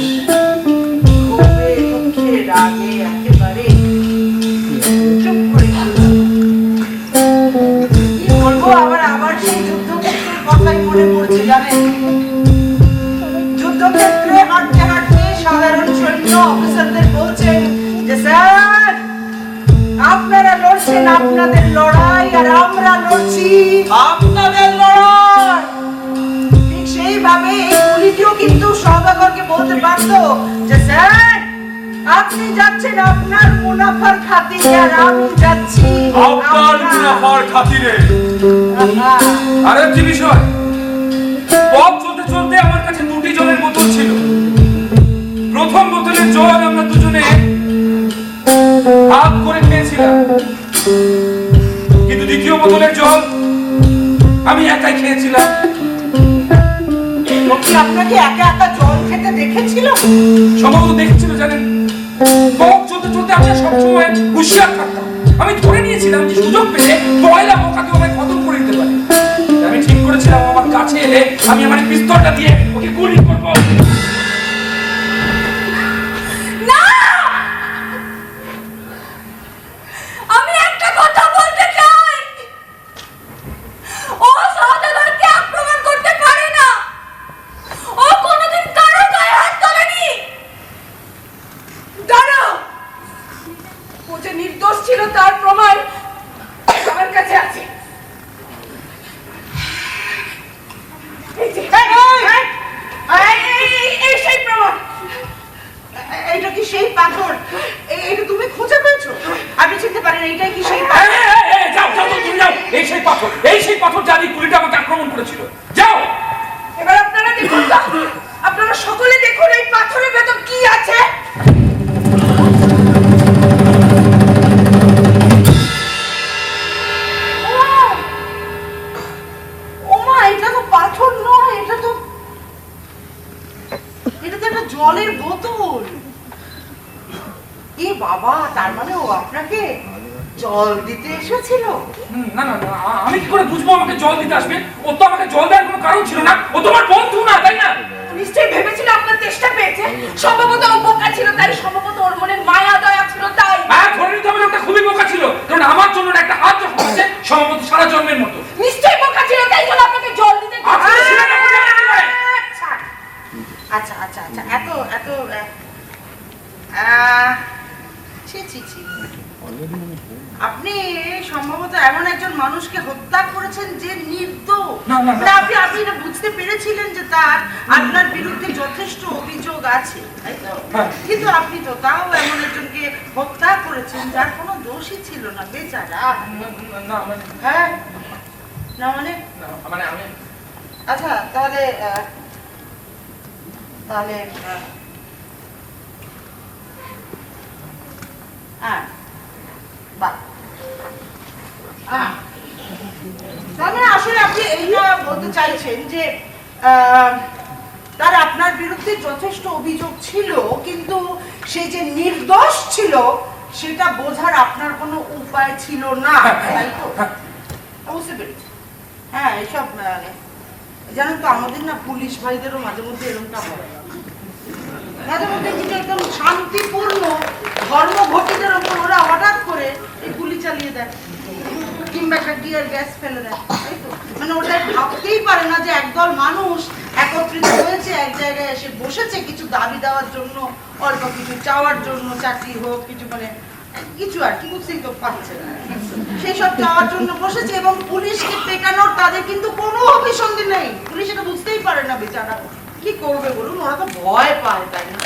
ক্ষোভে দুঃখে রাগে একেবারে চুপ করে গেল। কি বলবো, আবার সেই যুদ্ধক্ষেত্রের কথাই মনে পড়ছে, জানেন? যুদ্ধক্ষেত্রে হাঁটতে হাঁটতে সাধারণ সৈন্য অফিসারদের বলছেন যে স্যার, আপনারা লড়ছেন আপনাদের লড়াই, আর আমরা লড়ছি আপনাদের লড়াই। ঠিক সেইভাবে এই পুলিশও কিন্তু সওদাগরকে বলতে পারতো যে স্যার, আপনি যাচ্ছেন আপনার মুনাফার খাতিরে, আর আমি যাচ্ছি আপনার মুনাফার খাতিরে। আর একটি বিষয়, পথ চলতে চলতে আমার কাছে দুটি জলের বোতল ছিল। প্রথম বোতলের জল আমরা দুজনে ভাগ করে খেয়েছিলাম, কিন্তু দ্বিতীয় বোতলের জল আমি একাই খেয়েছিলাম। লোকটি আপনাকে একা একা জল খেতে দেখেছিল? সম্ভবত দেখেছিল, জানেন? পথ চলতে চলতে আমি সবসময় হুঁশিয়ার থাকতাম। আমি ধরে নিয়েছিলাম যে সুযোগ পেলে পয়লা মোকাকে আমায় খতম করে দিতে পারে। আমি ঠিক করেছিলাম আমার কাছে এলে আমি আমার পিস্তলটা দিয়ে ওকে গুলি করবো। আমি একটা কথা বলতে চাই, ও সওদাগরকে আক্রমণ করতে পারে না। ও কোনোদিন কারো গায়ে হাত তোলেনি। দাঁড়াও, ও যে নির্দোষ ছিল তার প্রমাণ আমার কাছে আছে। এই সেই প্রমাণ। এইটা কি সেই পাথর? এইটা তুমি খুঁজে পেয়েছো? আপনি চিনতে পারেন এইটাই কি সেই পাথর? যাও যাও তুমি যাও। এই সেই পাথর জানি কুলিটা আমাকে আক্রমণ করেছিল। যাও। এবার আপনারা দেখুন তো, আপনারা সকলে দেখুন এই পাথরের ভেতর কি আছে। ওমা, এটা তো পাথর নয়, এটা তো একটা জলের বোতল। বাবা, তার মানে ও আপনাকে জল দিতে এসেছিল? না না না, আমি কি করে বুঝবো আমাকে জল দিতে আসবে? ও তো আমাকে জল দেওয়ার কোনো কারণ ছিল না, ও তোমার বন্ধু না, তাই না? নিশ্চয়ই ভেবেছিল আপনার চেষ্টা পেয়েছে, সম্ভবত ও বোকা ছিল, তাই সম্ভবত ওর মনে মায়া দয়া ছিল, তাই। হ্যাঁ, ধরে নিতে হবে লোকটা খুবই বোকা ছিল, কারণ আমার জন্য একটা হাত যখন হচ্ছে সম্ভবত সারা জন্মের মতো। নিশ্চয়ই বোকা ছিল, তাই জন্য আপনাকে জল দিতে আচ্ছা আচ্ছা আচ্ছা, এত এত ছি ছি ছি, আপনি সম্ভবত এমন একজন মানুষকে হত্যা করেছেন যে নির্দোষ। না, না, না। আপনি আপনি এটা বুঝতে পেরেছিলেন যে তার আপনার বিরুদ্ধে যথেষ্ট অভিযোগ আছে, তাই তো? হ্যাঁ। কিন্তু আপনি তো তাও এমন একজনকে হত্যা করেছেন যার কোনো দোষই ছিল না, বেচারা। না মানে, হ্যাঁ, না মানে, না মানে আমি, আচ্ছা তাহলে তাহলে বাহ, তার মানে আসলে আপনি এইটা বলতে চাইছেন যে তার আপনার বিরুদ্ধে যথেষ্ট অভিযোগ ছিল, কিন্তু সে যে নির্দোষ ছিল সেটা বোঝার আপনার কোনো উপায় ছিল না, তাই তো? বুঝতে পেরেছি। হ্যাঁ, এইসব জানেন তো, আমাদের না পুলিশ ভাইদেরও মাঝে মধ্যে এরকমটা হয়, মাঝে মধ্যে যেটা একদম শান্তিপূর্ণ ধর্মঘটিদের ওপর ওরা হঠাৎ করে এই গুলি চালিয়ে দেয় কিংবা একটা টিয়ার গ্যাস ফেলে দেয়, তাই তো? মানে ওটা ভাবতেই পারে না যে একদল মানুষ একত্রিত হয়েছে, এক জায়গায় এসে বসেছে কিছু দাবি দেওয়ার জন্য, অল্প কিছু চাওয়ার জন্য, চাকরি হোক কিছু, মানে কিছু আর কি, বুঝতেই তো পারছে না, সেই সব চাওয়ার জন্য বসেছে, এবং পুলিশকে পেটানোর তাদের কিন্তু কোনো অভিসন্ধি নেই। পুলিশ এটা বুঝতেই পারে না, বেচারা কি করবে বলুন, ওরা তো ভয় পায়, তাই না?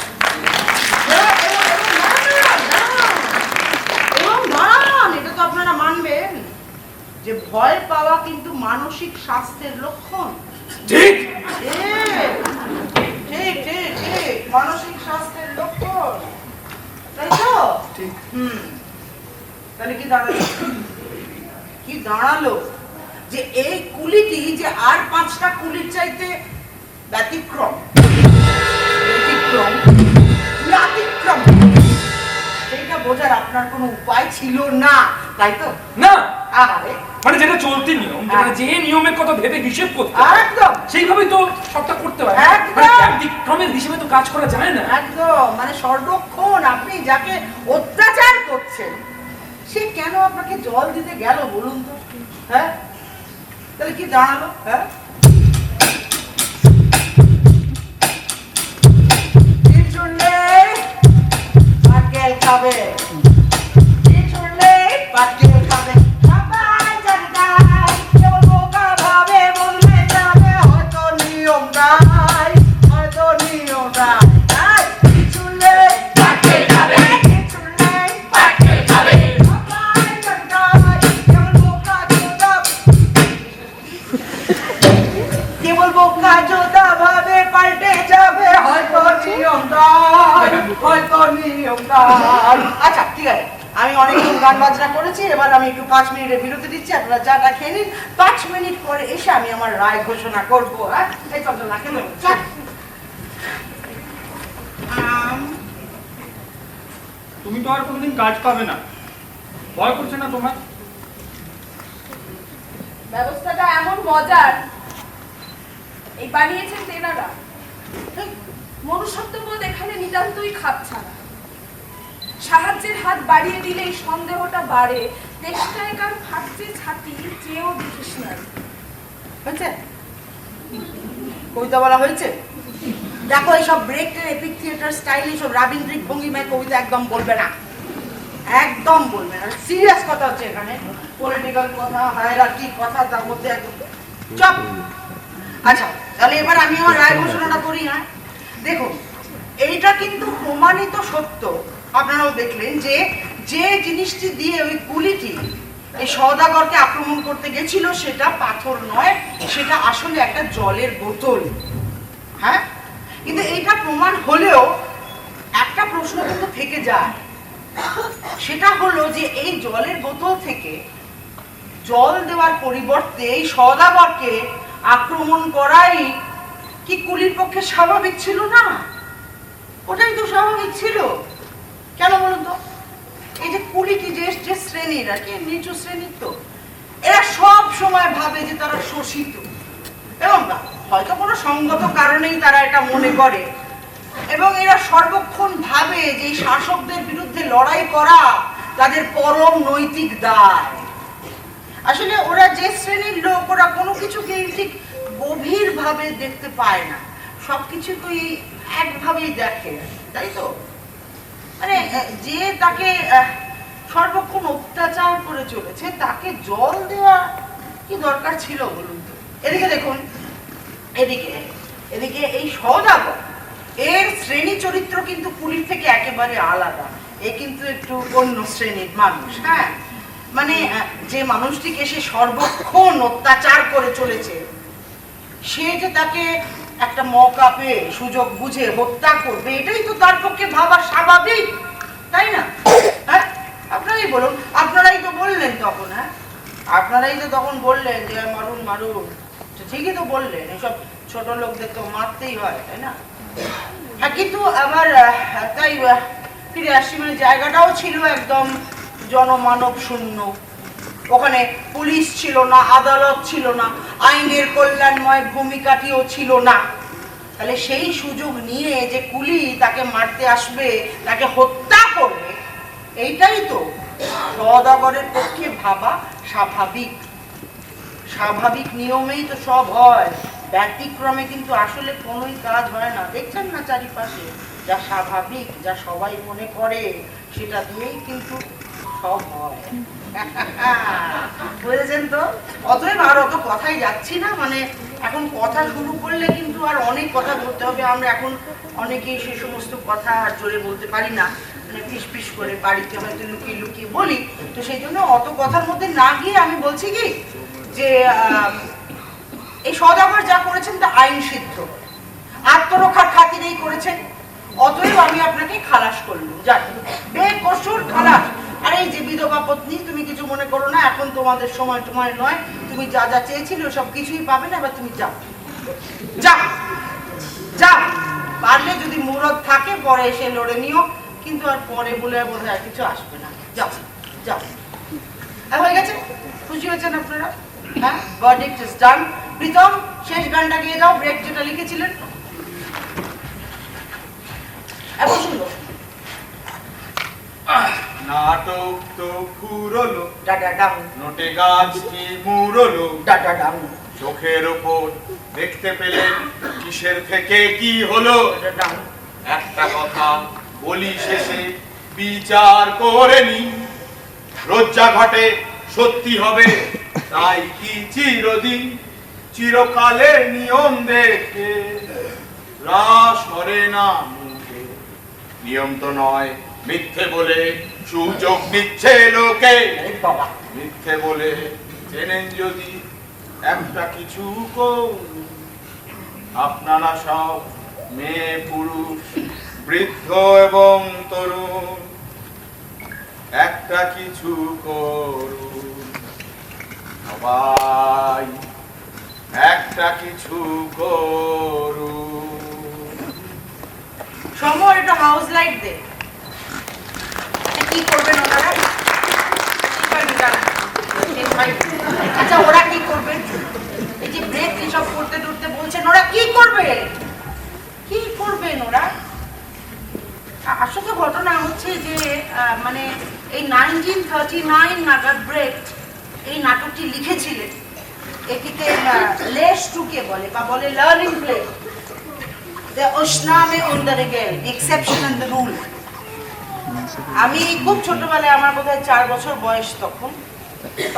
এবং দাঁড়ান, এটা তো আপনারা মানবেন যে ভয় পাওয়া কিন্তু মানসিক স্বাস্থ্যের লক্ষণ। ঠিক ঠিক ঠিক ঠিক, মানসিক স্বাস্থ্যের লক্ষণ, তাই তো? তাহলে কি দাঁড়ালো? কি দাঁড়ালো যে এই কুলিটি যে আর 5টা কুলির চাইতে ব্যতিক্রম, সেইটা বোঝার আপনার কোনো উপায় ছিল না, তাই তো? না আরে মানে যেটা চলতি নিয়ম, মানে যে নিয়মের কথা ভেবে হিসেব করতে একদম সেইভাবেই তো সবটা করতে হয়, একদম। মানে ব্যতিক্রমের হিসেবে তো কাজ করা যায় না। একদম, মানে সর্বক্ষণ আপনি যাকে অত্যাচার করছেন সে কেন আপনাকে জল দিতে গেল বলুন তো? হ্যাঁ, তাহলে কি দাঁড়ালো? হ্যাঁ, পাটকেল খাবে, পাটকেল খাবে, সবাই জানতাম, কেবল বোকা ভাবে বলবে যাবে, হয়তো নিয়ম নাই, হয়তো নিয়ম নাই, তাই কিছু নেই, পাটকেল খাবে, কিছু নেই, পাটকেল খাবে, সবাই জানতাম, কেবল বোকা জোদা, কেবল বোকা জোদা ভাবে পাল্টে যাবে, হয়তো নিয়ম নাই, হয়তো নিয়ম নাই। আচ্ছা ঠিক আছে, আমি অনেকক্ষণ গান বাজনা করেছি, এবার আমি একটু 5 মিনিটের বিরতি দিচ্ছি, আপনারা চাটা খেয়ে নিন, 5 মিনিট পরে এসে আমি আমার রায় ঘোষণা করবো। হ্যাঁ, এই চল না খেলে তুমি তো আর কোনোদিন কাজ পাবে না, ভয় করছে না তোমার? ব্যবস্থাটা এমন মজার, এই বানিয়েছেন তেনারা। মনুষ্যত্ববোধ এখানে নিতান্তই খাপছাড়া। সাহায্যের হাত বাড়িয়ে দিলেই সন্দেহটা বাড়ে, চেষ্টায় কার ফাটছে ছাতি, চেয়েও দেখিস না। হয়েছে? কবিতা বলা হয়েছে? দেখো, এইসব ব্রেক এপিক থিয়েটার স্টাইল, এইসব রাবীন্দ্রিক ভঙ্গিমায় কবিতা একদম বলবে না, একদম বলবে না। সিরিয়াস কথা হচ্ছে এখানে, পলিটিক্যাল কথা, হায়ারার্কি কথা, তার মধ্যে একদম চপ। আচ্ছা, তাহলে এবার আমি আমার রায় ঘোষণাটা করি। হ্যাঁ, দেখুন, এইটা কিন্তু প্রমাণিত সত্য, আপনারাও দেখলেন যে যে জিনিসটি দিয়ে ওই গুলিটি এই সওদাগরকে আক্রমণ করতে গেছিল সেটা পাথর নয়, সেটা আসলে একটা জলের বোতল। হ্যাঁ, কিন্তু এইটা প্রমাণ হলেও একটা প্রশ্ন কিন্তু থেকে যায়, সেটা হলো যে এই জলের বোতল থেকে জল দেওয়ার পরিবর্তে এই সওদাগরকে আক্রমণ করাই কি কুলির পক্ষে স্বাভাবিক ছিল না? ওটাই তো স্বাভাবিক ছিল, কেন বলুন তো? এই যে কুলিটি যে শ্রেণীর আর কি নিচু শ্রেণীর, তো এরা সব সময় ভাবে যে তারা শোষিত, এবং হয়তো কোনো সঙ্গত কারণেই তারা এটা মনে করে, এবং এরা সর্বক্ষণ ভাবে যে এই শাসকদের বিরুদ্ধে লড়াই করা তাদের পরম নৈতিক দায়। আসলে ওরা যে শ্রেণীর লোক, ওরা কোনো কিছুকেই ঠিক গভীর ভাবে দেখতে পায় না, সবকিছুকেই একভাবেই দেখে, তাই তো? মানে যে তাকে সর্বক্ষণ অত্যাচার করে চলেছে তাকে জল দেওয়া কি দরকার ছিল বলুন তো? এদিকে দেখুন, এদিকে এদিকে এই সওদাগর, এর শ্রেণী চরিত্র কিন্তু পুলিশ থেকে একেবারে আলাদা। এ কিন্তু একটু অন্য শ্রেণীর মানুষ। হ্যাঁ, মানে যে মানুষটিকে সে সর্বক্ষণ অত্যাচার করে চলেছে, সে যে তাকে একটা মৌকা পেয়ে সুযোগ বুঝে হত্যা করবে, এটাই তো তার পক্ষে ভাবা স্বাভাবিক, তাই না? হ্যাঁ, আপনারাই বলুন, আপনারাই তো বললেন তখন, হ্যাঁ আপনারাই তো তখন বললেন যে মারুন মারুন, ঠিকই তো বললেন, এসব ছোট লোকদের তো মারতেই হয়, তাই না? হ্যাঁ, কিন্তু আবার তাই ফিরে আসছি, মানে জায়গাটাও ছিল একদম জনমানব শূন্য। ওখানে পুলিশ ছিল না, আদালত ছিল না, আইনের কল্যাণময় ভূমিকাটিও ছিল না। তাহলে সেই সুযোগ নিয়ে যে কুলি তাকে মারতে আসবে, তাকে হত্যা করবে, এইটাই তো সওদাগরের পক্ষে ভাবা স্বাভাবিক। স্বাভাবিক নিয়মেই তো সব হয়, ব্যতিক্রমে কিন্তু আসলে কোনোই কাজ হয় না। দেখছেন না চারিপাশে, যা স্বাভাবিক, যা সবাই মনে করে, সেটা দিয়েই কিন্তু সব হয়। বুঝেছেন তো? অতএব আর অত কথাই যাচ্ছি না, মানে এখন কথা শুরু করলে কিন্তু আর অনেক কথা বলতে হবে। আমরা এখন অনেকেই সে সমস্ত কথা আর জোরে বলতে পারি না, মানে পিস পিস করে বাড়িতে হয়তো লুকিয়ে লুকিয়ে বলি। তো সেই জন্য অত কথার মধ্যে না গিয়ে আমি বলছি কি, যে এই সওদাগর যা করেছেন তা আইন সিদ্ধ, আত্মরক্ষার খাতিরেই করেছেন। অতএব আমি আপনাকে খালাস করলাম, যাক বেকসুর খালাস। আর এই যে বিধবা পত্নী, তুমি কিছু মনে করো না, এখন তোমাদের সময় তোমার নয়, তুমি যা যা চেয়েছিলে সব কিছুই পাবে না, এবার তুমি যাও যাও যাও। পারলে যদি মুরদ থাকে পরে এসে লড়ে নিও, কিন্তু আর পরে বলে বোধ হয় কিছু আসবে না। যাও যাও। হয়ে গেছে? খুশি হয়েছেন আপনারা? হ্যাঁ, ভার্ডিক্ট ইজ ডান। প্রীতম, শেষ গানটা গিয়ে দাও, ব্রেক যেটা লিখেছিলেন। এখন শুনবো। নাটক তো ফুরলো, ডাটা ডাউন, নোটে গাছ কি মুরলো, ডাটা ডাউন, চোখের ওপর দেখতে পেলেন কিসের থেকে কি হলো। Data down. একটা কথা বলি শেষে বিচার করে নি, লজ্জা ঘটে সত্যি হবে, তাই কি চিরদিন চিরকালের নিয়ম দেখে রাস করে না মুখে। নিয়ম তো নয় মিথ্যে বলে সুযোগ দিচ্ছে লোকে, বাবা, মিথ্যে বলে চেনেন যদি একটা কিছু করুন। আপনারা সব মেয়ে পুরুষ বৃদ্ধ এবং তরুণ একটা কিছু করুন, সবাই একটা কিছু করুন। সময় একটা হাউস লাইট দে। কি করবেন ওনারা? আচ্ছা, ওরা কি করবেন? এই যে ব্রেক এসব করতে টুরতে বলছেন, ওরা কি করবে? কি করবেন ওরা? আসলে ঘটনা হচ্ছে যে মানে এই 1939 নাগাদ ব্রেক এই নাটকটি লিখেছিলেন। এটিকে লেস টুকে বলে, বা বলে লার্নিং প্লে, দ্য অসনামে und der Regel, the exception and the rule। আমি খুব ছোটবেলায়, আমার বোধহয় 4 বছর বয়স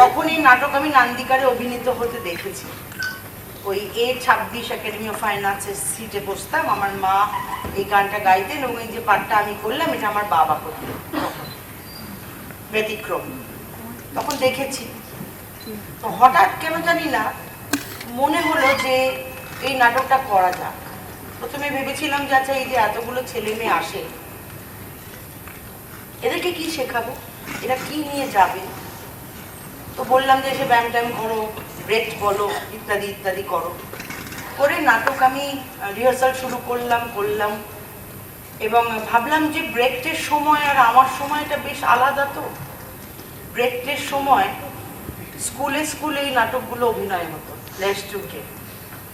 তখন এই নাটক আমি নান্দিকারে অভিনীত হতে দেখেছি। ওই A26 একাডেমি অফ ফাইন আর্টসের সিটে বসতাম, আমার মা এই গানটা গাইতেন, এবং এই যে পাঠটা আমি করলাম এটা আমার বাবা করতেন। ব্যতিক্রম তখন দেখেছি। তো হঠাৎ কেন জানি না মনে হলো যে এই নাটকটা করা যাক। প্রথমে ভেবেছিলাম যে আচ্ছা, এই যে এতগুলো ছেলে মেয়ে আসে, এদেরকে কি শেখাবো, এরা কি নিয়ে যাবে। তো বললাম যে এসে ব্যায়াম ট্যাম করো, ব্রেক বলো, ইত্যাদি ইত্যাদি করো। করে নাটক আমি রিহার্সাল শুরু করলাম। এবং ভাবলাম যে ব্রেকটের সময় আর আমার সময়টা বেশ আলাদা। তো ব্রেকটের সময় স্কুলে স্কুলে এই নাটকগুলো অভিনয় হতো, লেস টুকে।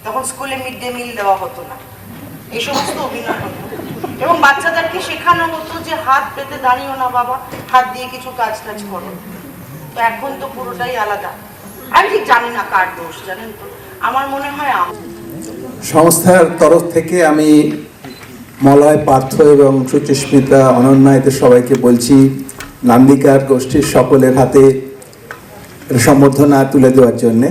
তখন স্কুলে মিড ডে মিল দেওয়া হতো না, এই সমস্ত অভিনয় হতো এবং বাচ্চাদেরকে শেখানো হতো যে হাত পেতে দাঁড়িও না বাবা, হাত দিয়ে কিছু কাজ টাজ করো। তো এখন তো পুরোটাই আলাদা। আমি ঠিক জানি না কার দোষ, জানেন তো, আমার মনে হয় সংস্থার তরফ থেকে আমি মলয়, পার্থ এবং সুচিস্মিতা, অনন্যা এদের সবাইকে বলছি নান্দিকার গোষ্ঠীর সকলের হাতে সম্বর্ধনা তুলে দেওয়ার জন্যে।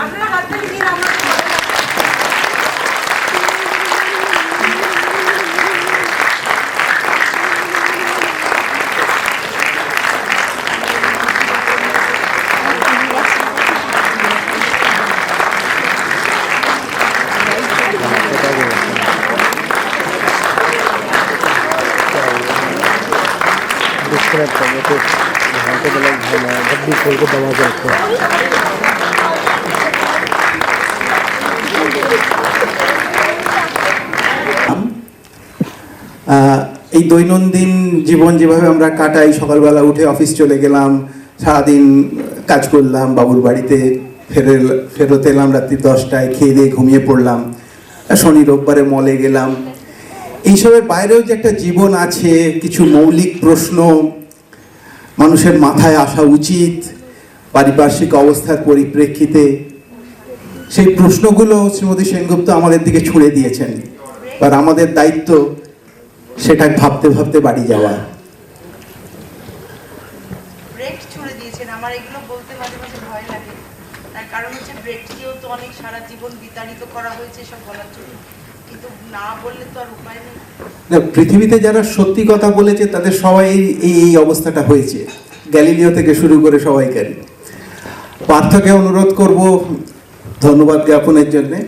আপনারা হাত তালি দিন। আমরা भी खोल को दबा के रखो। এই দৈনন্দিন জীবন যেভাবে আমরা কাটাই, সকালবেলা উঠে অফিস চলে গেলাম, সারাদিন কাজ করলাম, বাবুর বাড়িতে ফেরত এলাম রাত্রি 10টায়, খেয়ে দিয়ে ঘুমিয়ে পড়লাম, শনি রোববারে মলে গেলাম। এইসবের বাইরেও যে একটা জীবন আছে, কিছু মৌলিক প্রশ্ন মানুষের মাথায় আসা উচিত পারিপার্শ্বিক অবস্থার পরিপ্রেক্ষিতে, সেই প্রশ্নগুলো শ্রীমতী সেনগুপ্ত আমাদের দিকে ছুড়ে দিয়েছেন। আর আমাদের দায়িত্ব সেটা ভাবতে ভাবতে বাড়ি যাওয়া। ব্রেক ছুড়ে দিয়েছেন, আমার এগুলো বলতে মাঝে মাঝে ভয় লাগে, তার কারণ হচ্ছে ব্রেককেও তো অনেক সারা জীবন বিতাড়িত করা হয়েছে সব বলার জন্য, কিন্তু না বললে তো আর উপায় নেই। পৃথিবীতে যারা সত্যি কথা বলেছে তাদের সবাই এই অবস্থাটা হয়েছে, গ্যালিলিও থেকে শুরু করে সবাইকারই। পার্থকে অনুরোধ করব ধন্যবাদ জ্ঞাপনের জন্যে।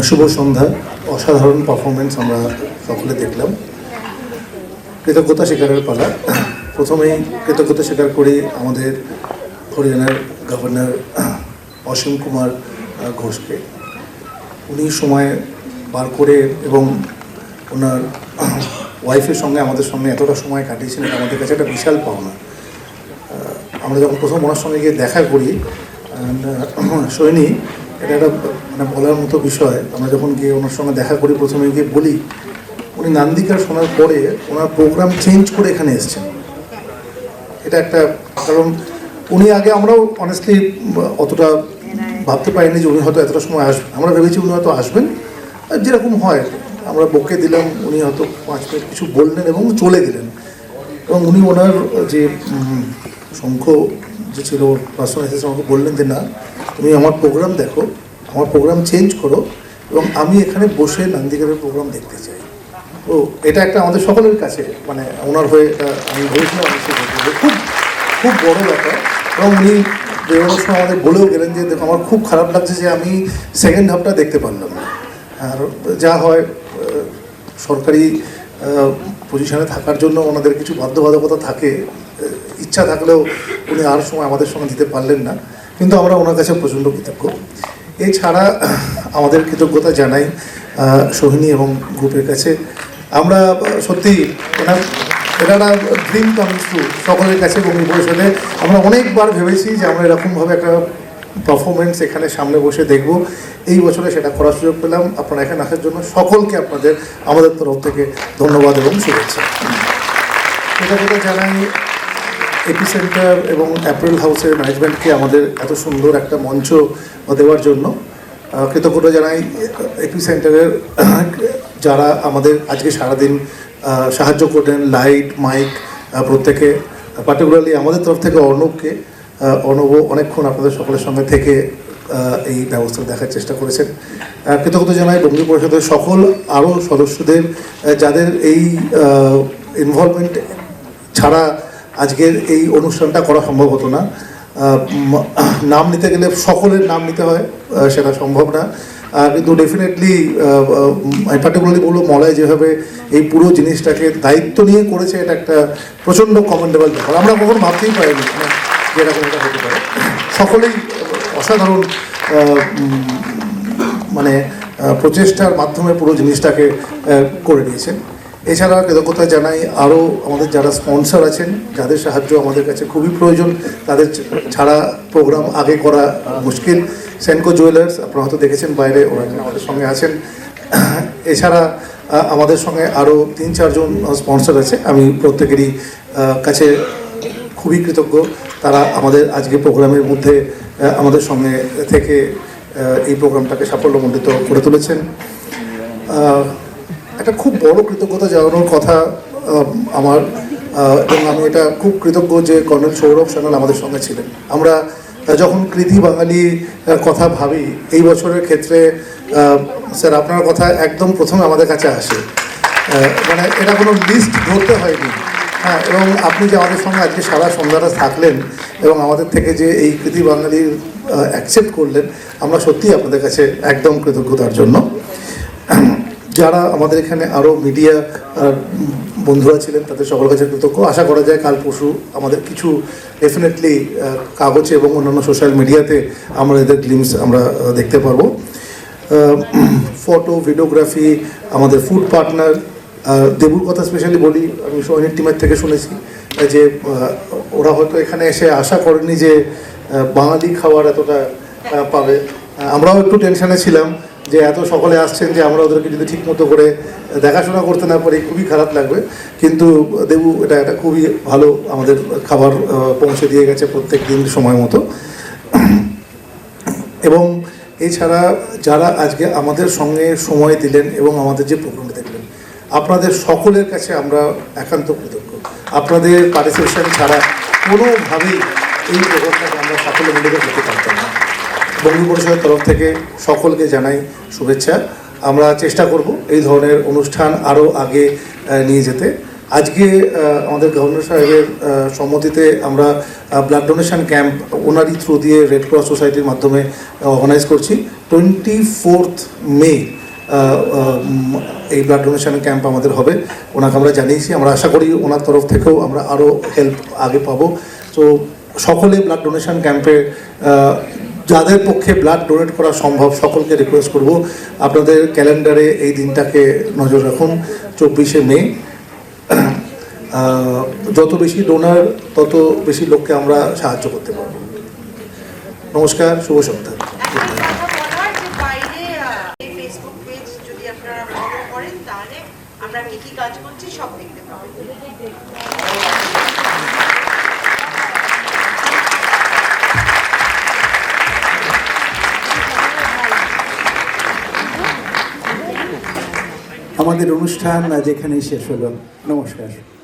শুভ সন্ধ্যা। অসাধারণ পারফরমেন্স আমরা সকলে দেখলাম। কৃতজ্ঞতা স্বীকারের পালা। প্রথমেই কৃতজ্ঞতা স্বীকার করি আমাদের হরিয়ানার গভর্নর অসীম কুমার ঘোষকে। উনি সময় বার করে এবং ওনার ওয়াইফের সঙ্গে আমাদের সঙ্গে এতটা সময় কাটিয়েছেন, এটা আমাদের কাছে একটা বিশাল পাওনা। আমরা যখন প্রথম ওনার সঙ্গে গিয়ে দেখা করি সৈনী, এটা একটা মানে বলার মতো বিষয়। আমরা যখন গিয়ে ওনার সঙ্গে দেখা করি, প্রথমে গিয়ে বলি উনি নান্দিকার শোনার পরে ওনার প্রোগ্রাম চেঞ্জ করে এখানে এসেছেন। এটা একটা কারণ উনি আগে আমরাও অনেস্টলি অতটা ভাবতে পারিনি যে উনি হয়তো এতটা সময় আসবেন। আমরা ভেবেছি উনি হয়তো আসবেন, আর যেরকম হয় আমরা বকে দিলাম, উনি হয়তো 5 মিনিট কিছু বললেন এবং চলে গেলেন। এবং উনি ওনার যে শঙ্খ যে ছিল পার্সোনাল অ্যাসিস্ট্যান্ট আমাকে বললেন যে না, তুমি আমার প্রোগ্রাম দেখো, আমার প্রোগ্রাম চেঞ্জ করো, এবং আমি এখানে বসে নন্দীগ্রামের প্রোগ্রাম দেখতে চাই। তো এটা একটা আমাদের সকলের কাছে মানে ওনার হয়ে এটা আমি বলেছিলাম, খুব খুব বড় ব্যাপার। এবং উনি বেরোনোর সময় আমাদের বলেও গেলেন যে দেখো আমার খুব খারাপ লাগছে যে আমি সেকেন্ড হাফটা দেখতে পারলাম না। আর যা হয় সরকারি পজিশনে থাকার জন্য ওনাদের কিছু বাধ্যবাধকতা থাকে, ইচ্ছা থাকলেও উনি আর সময় আমাদের সঙ্গে দিতে পারলেন না, কিন্তু আমরা ওনার কাছে প্রচণ্ড কৃতজ্ঞ। এছাড়া আমাদের কৃতজ্ঞতা জানাই সোহিনী এবং গ্রুপের কাছে। আমরা সত্যি এটা একটা ড্রিম কামিং ট্রু সকলের কাছে। বঙ্গী পরিষদে আমরা অনেকবার ভেবেছি যে আমরা এরকমভাবে একটা পারফরমেন্স এখানে সামনে বসে দেখব। এই বছরে সেটা করার সুযোগ পেলাম। আপনারা এখানে আসার জন্য সকলকে আপনাদের আমাদের তরফ থেকে ধন্যবাদ এবং শুভেচ্ছা। কৃতজ্ঞতা জানাই এপিসেন্টার এবং অ্যাপেল হাউসের ম্যানেজমেন্টকে আমাদের এত সুন্দর একটা মঞ্চ দেওয়ার জন্য। কৃতজ্ঞতা জানাই এপিসেন্টারের যারা আমাদের আজকে সারাদিন সাহায্য করলেন, লাইট মাইক প্রত্যেকে, পার্টিকুলারলি আমাদের তরফ থেকে অর্ণবকে। অর্ণবও অনেকক্ষণ আপনাদের সকলের সঙ্গে থেকে এই ব্যবস্থা দেখার চেষ্টা করেছেন। কৃতজ্ঞতা জানাই বঙ্গী পরিষদের সকল আরও সদস্যদের, যাদের এই ইনভলভমেন্ট ছাড়া আজকের এই অনুষ্ঠানটা করা সম্ভব হতো না। নাম নিতে গেলে সকলের নাম নিতে হয়, সেটা সম্ভব না। কিন্তু ডেফিনেটলি আমি পার্টিকুলারলি বলবো মলয় যেভাবে এই পুরো জিনিসটাকে দায়িত্ব নিয়ে করেছে, এটা একটা প্রচণ্ড কমেন্ডেবল ব্যাপার। আমরা কখনো ভাবতেই পারিনি যে এরকম এটা হতে পারে। সকলেই অসাধারণ মানে প্রচেষ্টার মাধ্যমে পুরো জিনিসটাকে করে নিয়েছেন। এছাড়া কৃতজ্ঞতা জানাই আরও আমাদের যারা স্পন্সর আছেন, যাদের সাহায্য আমাদের কাছে খুবই প্রয়োজন, তাদের ছাড়া প্রোগ্রাম আগে করা মুশকিল। সেনকো জুয়েলার্স আপনারা হয়তো দেখেছেন বাইরে, ওরা আমাদের সঙ্গে আছেন। এছাড়া আমাদের সঙ্গে আরও 3-4 জন স্পন্সর আছে, আমি প্রত্যেকেরই কাছে খুবই কৃতজ্ঞ। তারা আমাদের আজকে প্রোগ্রামের মধ্যে আমাদের সঙ্গে থেকে এই প্রোগ্রামটাকে সাফল্যমণ্ডিত করে তুলেছেন। একটা খুব বড় কৃতজ্ঞতা জানানোর কথা আমার, এবং আমি এটা খুব কৃতজ্ঞ যে কর্নেল সৌরভ সান্যাল আমাদের সঙ্গে ছিলেন। আমরা যখন কৃতি বাঙালি কথা ভাবি এই বছরের ক্ষেত্রে, স্যার আপনার কথা একদম প্রথমে আমাদের কাছে আসে। মানে এটা কোনো লিস্ট ধরতে হয়নি। হ্যাঁ, এবং আপনি যে আমাদের সঙ্গে আজকে সারা সন্ধ্যাটা থাকলেন এবং আমাদের থেকে যে এই কৃতি বাঙালির অ্যাকসেপ্ট করলেন, আমরা সত্যিই আপনাদের কাছে একদম কৃতজ্ঞতার জন্য। যারা আমাদের এখানে আরও মিডিয়া বন্ধুরা ছিলেন, তাদের সকলের কাছে কৃতজ্ঞ। আশা করা যায় কাল পরশু আমাদের কিছু ডেফিনেটলি কাগজে এবং অন্যান্য সোশ্যাল মিডিয়াতে আমরা এদের গ্লিমস আমরা দেখতে পারবো। ফটো ভিডিওগ্রাফি, আমাদের ফুড পার্টনার দেবুর কথা স্পেশালি বলি, আমি সোহিনীর টিমের থেকে শুনেছি যে ওরা হয়তো এখানে এসে আশা করেনি যে বাঙালি খাবার এতটা পাবে। আমরাও একটু টেনশনে ছিলাম যে এত সকলে আসছেন যে আমরা ওদেরকে যদি ঠিকমতো করে দেখাশোনা করতে না পারি খুবই খারাপ লাগবে। কিন্তু দেবু এটা খুবই ভালো আমাদের খাবার পৌঁছে দিয়ে গেছে প্রত্যেক দিন সময় মতো। এবং এছাড়া যারা আজকে আমাদের সঙ্গে সময় দিলেন এবং আমাদের যে প্রোগ্রামটা দেখলেন, আপনাদের সকলের কাছে আমরা একান্ত কৃতজ্ঞ। আপনাদের পার্টিসিপেশন ছাড়া কোনোভাবেই এই প্রোগ্রামটাকে আমরা সাফল্যমণ্ডিত করতে পারতাম না। বঙ্গী পরিষদের তরফ থেকে সকলকে জানাই শুভেচ্ছা। আমরা চেষ্টা করব এই ধরনের অনুষ্ঠান আরও আগে নিয়ে যেতে। আজকে আমাদের গভর্নর সাহেবের সম্মতিতে আমরা ব্লাড ডোনেশন ক্যাম্প ওনারই থ্রু দিয়ে রেড ক্রস সোসাইটির মাধ্যমে অর্গানাইজ করছি। 24 মে এই ব্লাড ডোনেশন ক্যাম্প আমাদের হবে, ওনাকে আমরা জানিয়েছি। আমরা আশা করি ওনার তরফ থেকেও আমরা আরও হেল্প আগে পাবো। তো সকলে ব্লাড ডোনেশন ক্যাম্পে যাদের পক্ষে ব্লাড ডোনেট করা সম্ভব সকলকে রিকোয়েস্ট করব আপনাদের ক্যালেন্ডারে এই দিনটাকে নজর রাখুন। 24 মে। যত বেশি ডোনার তত বেশি লোককে আমরা সাহায্য করতে পারব। নমস্কার, শুভ সন্ধ্যা। ফেসবুক পেজ যদি আপনারা ফলো করেন তাহলে আমরা কি কাজ করছি সব দেখতে পাবেন। আমাদের অনুষ্ঠান আজ এখানেই শেষ হলো। নমস্কার।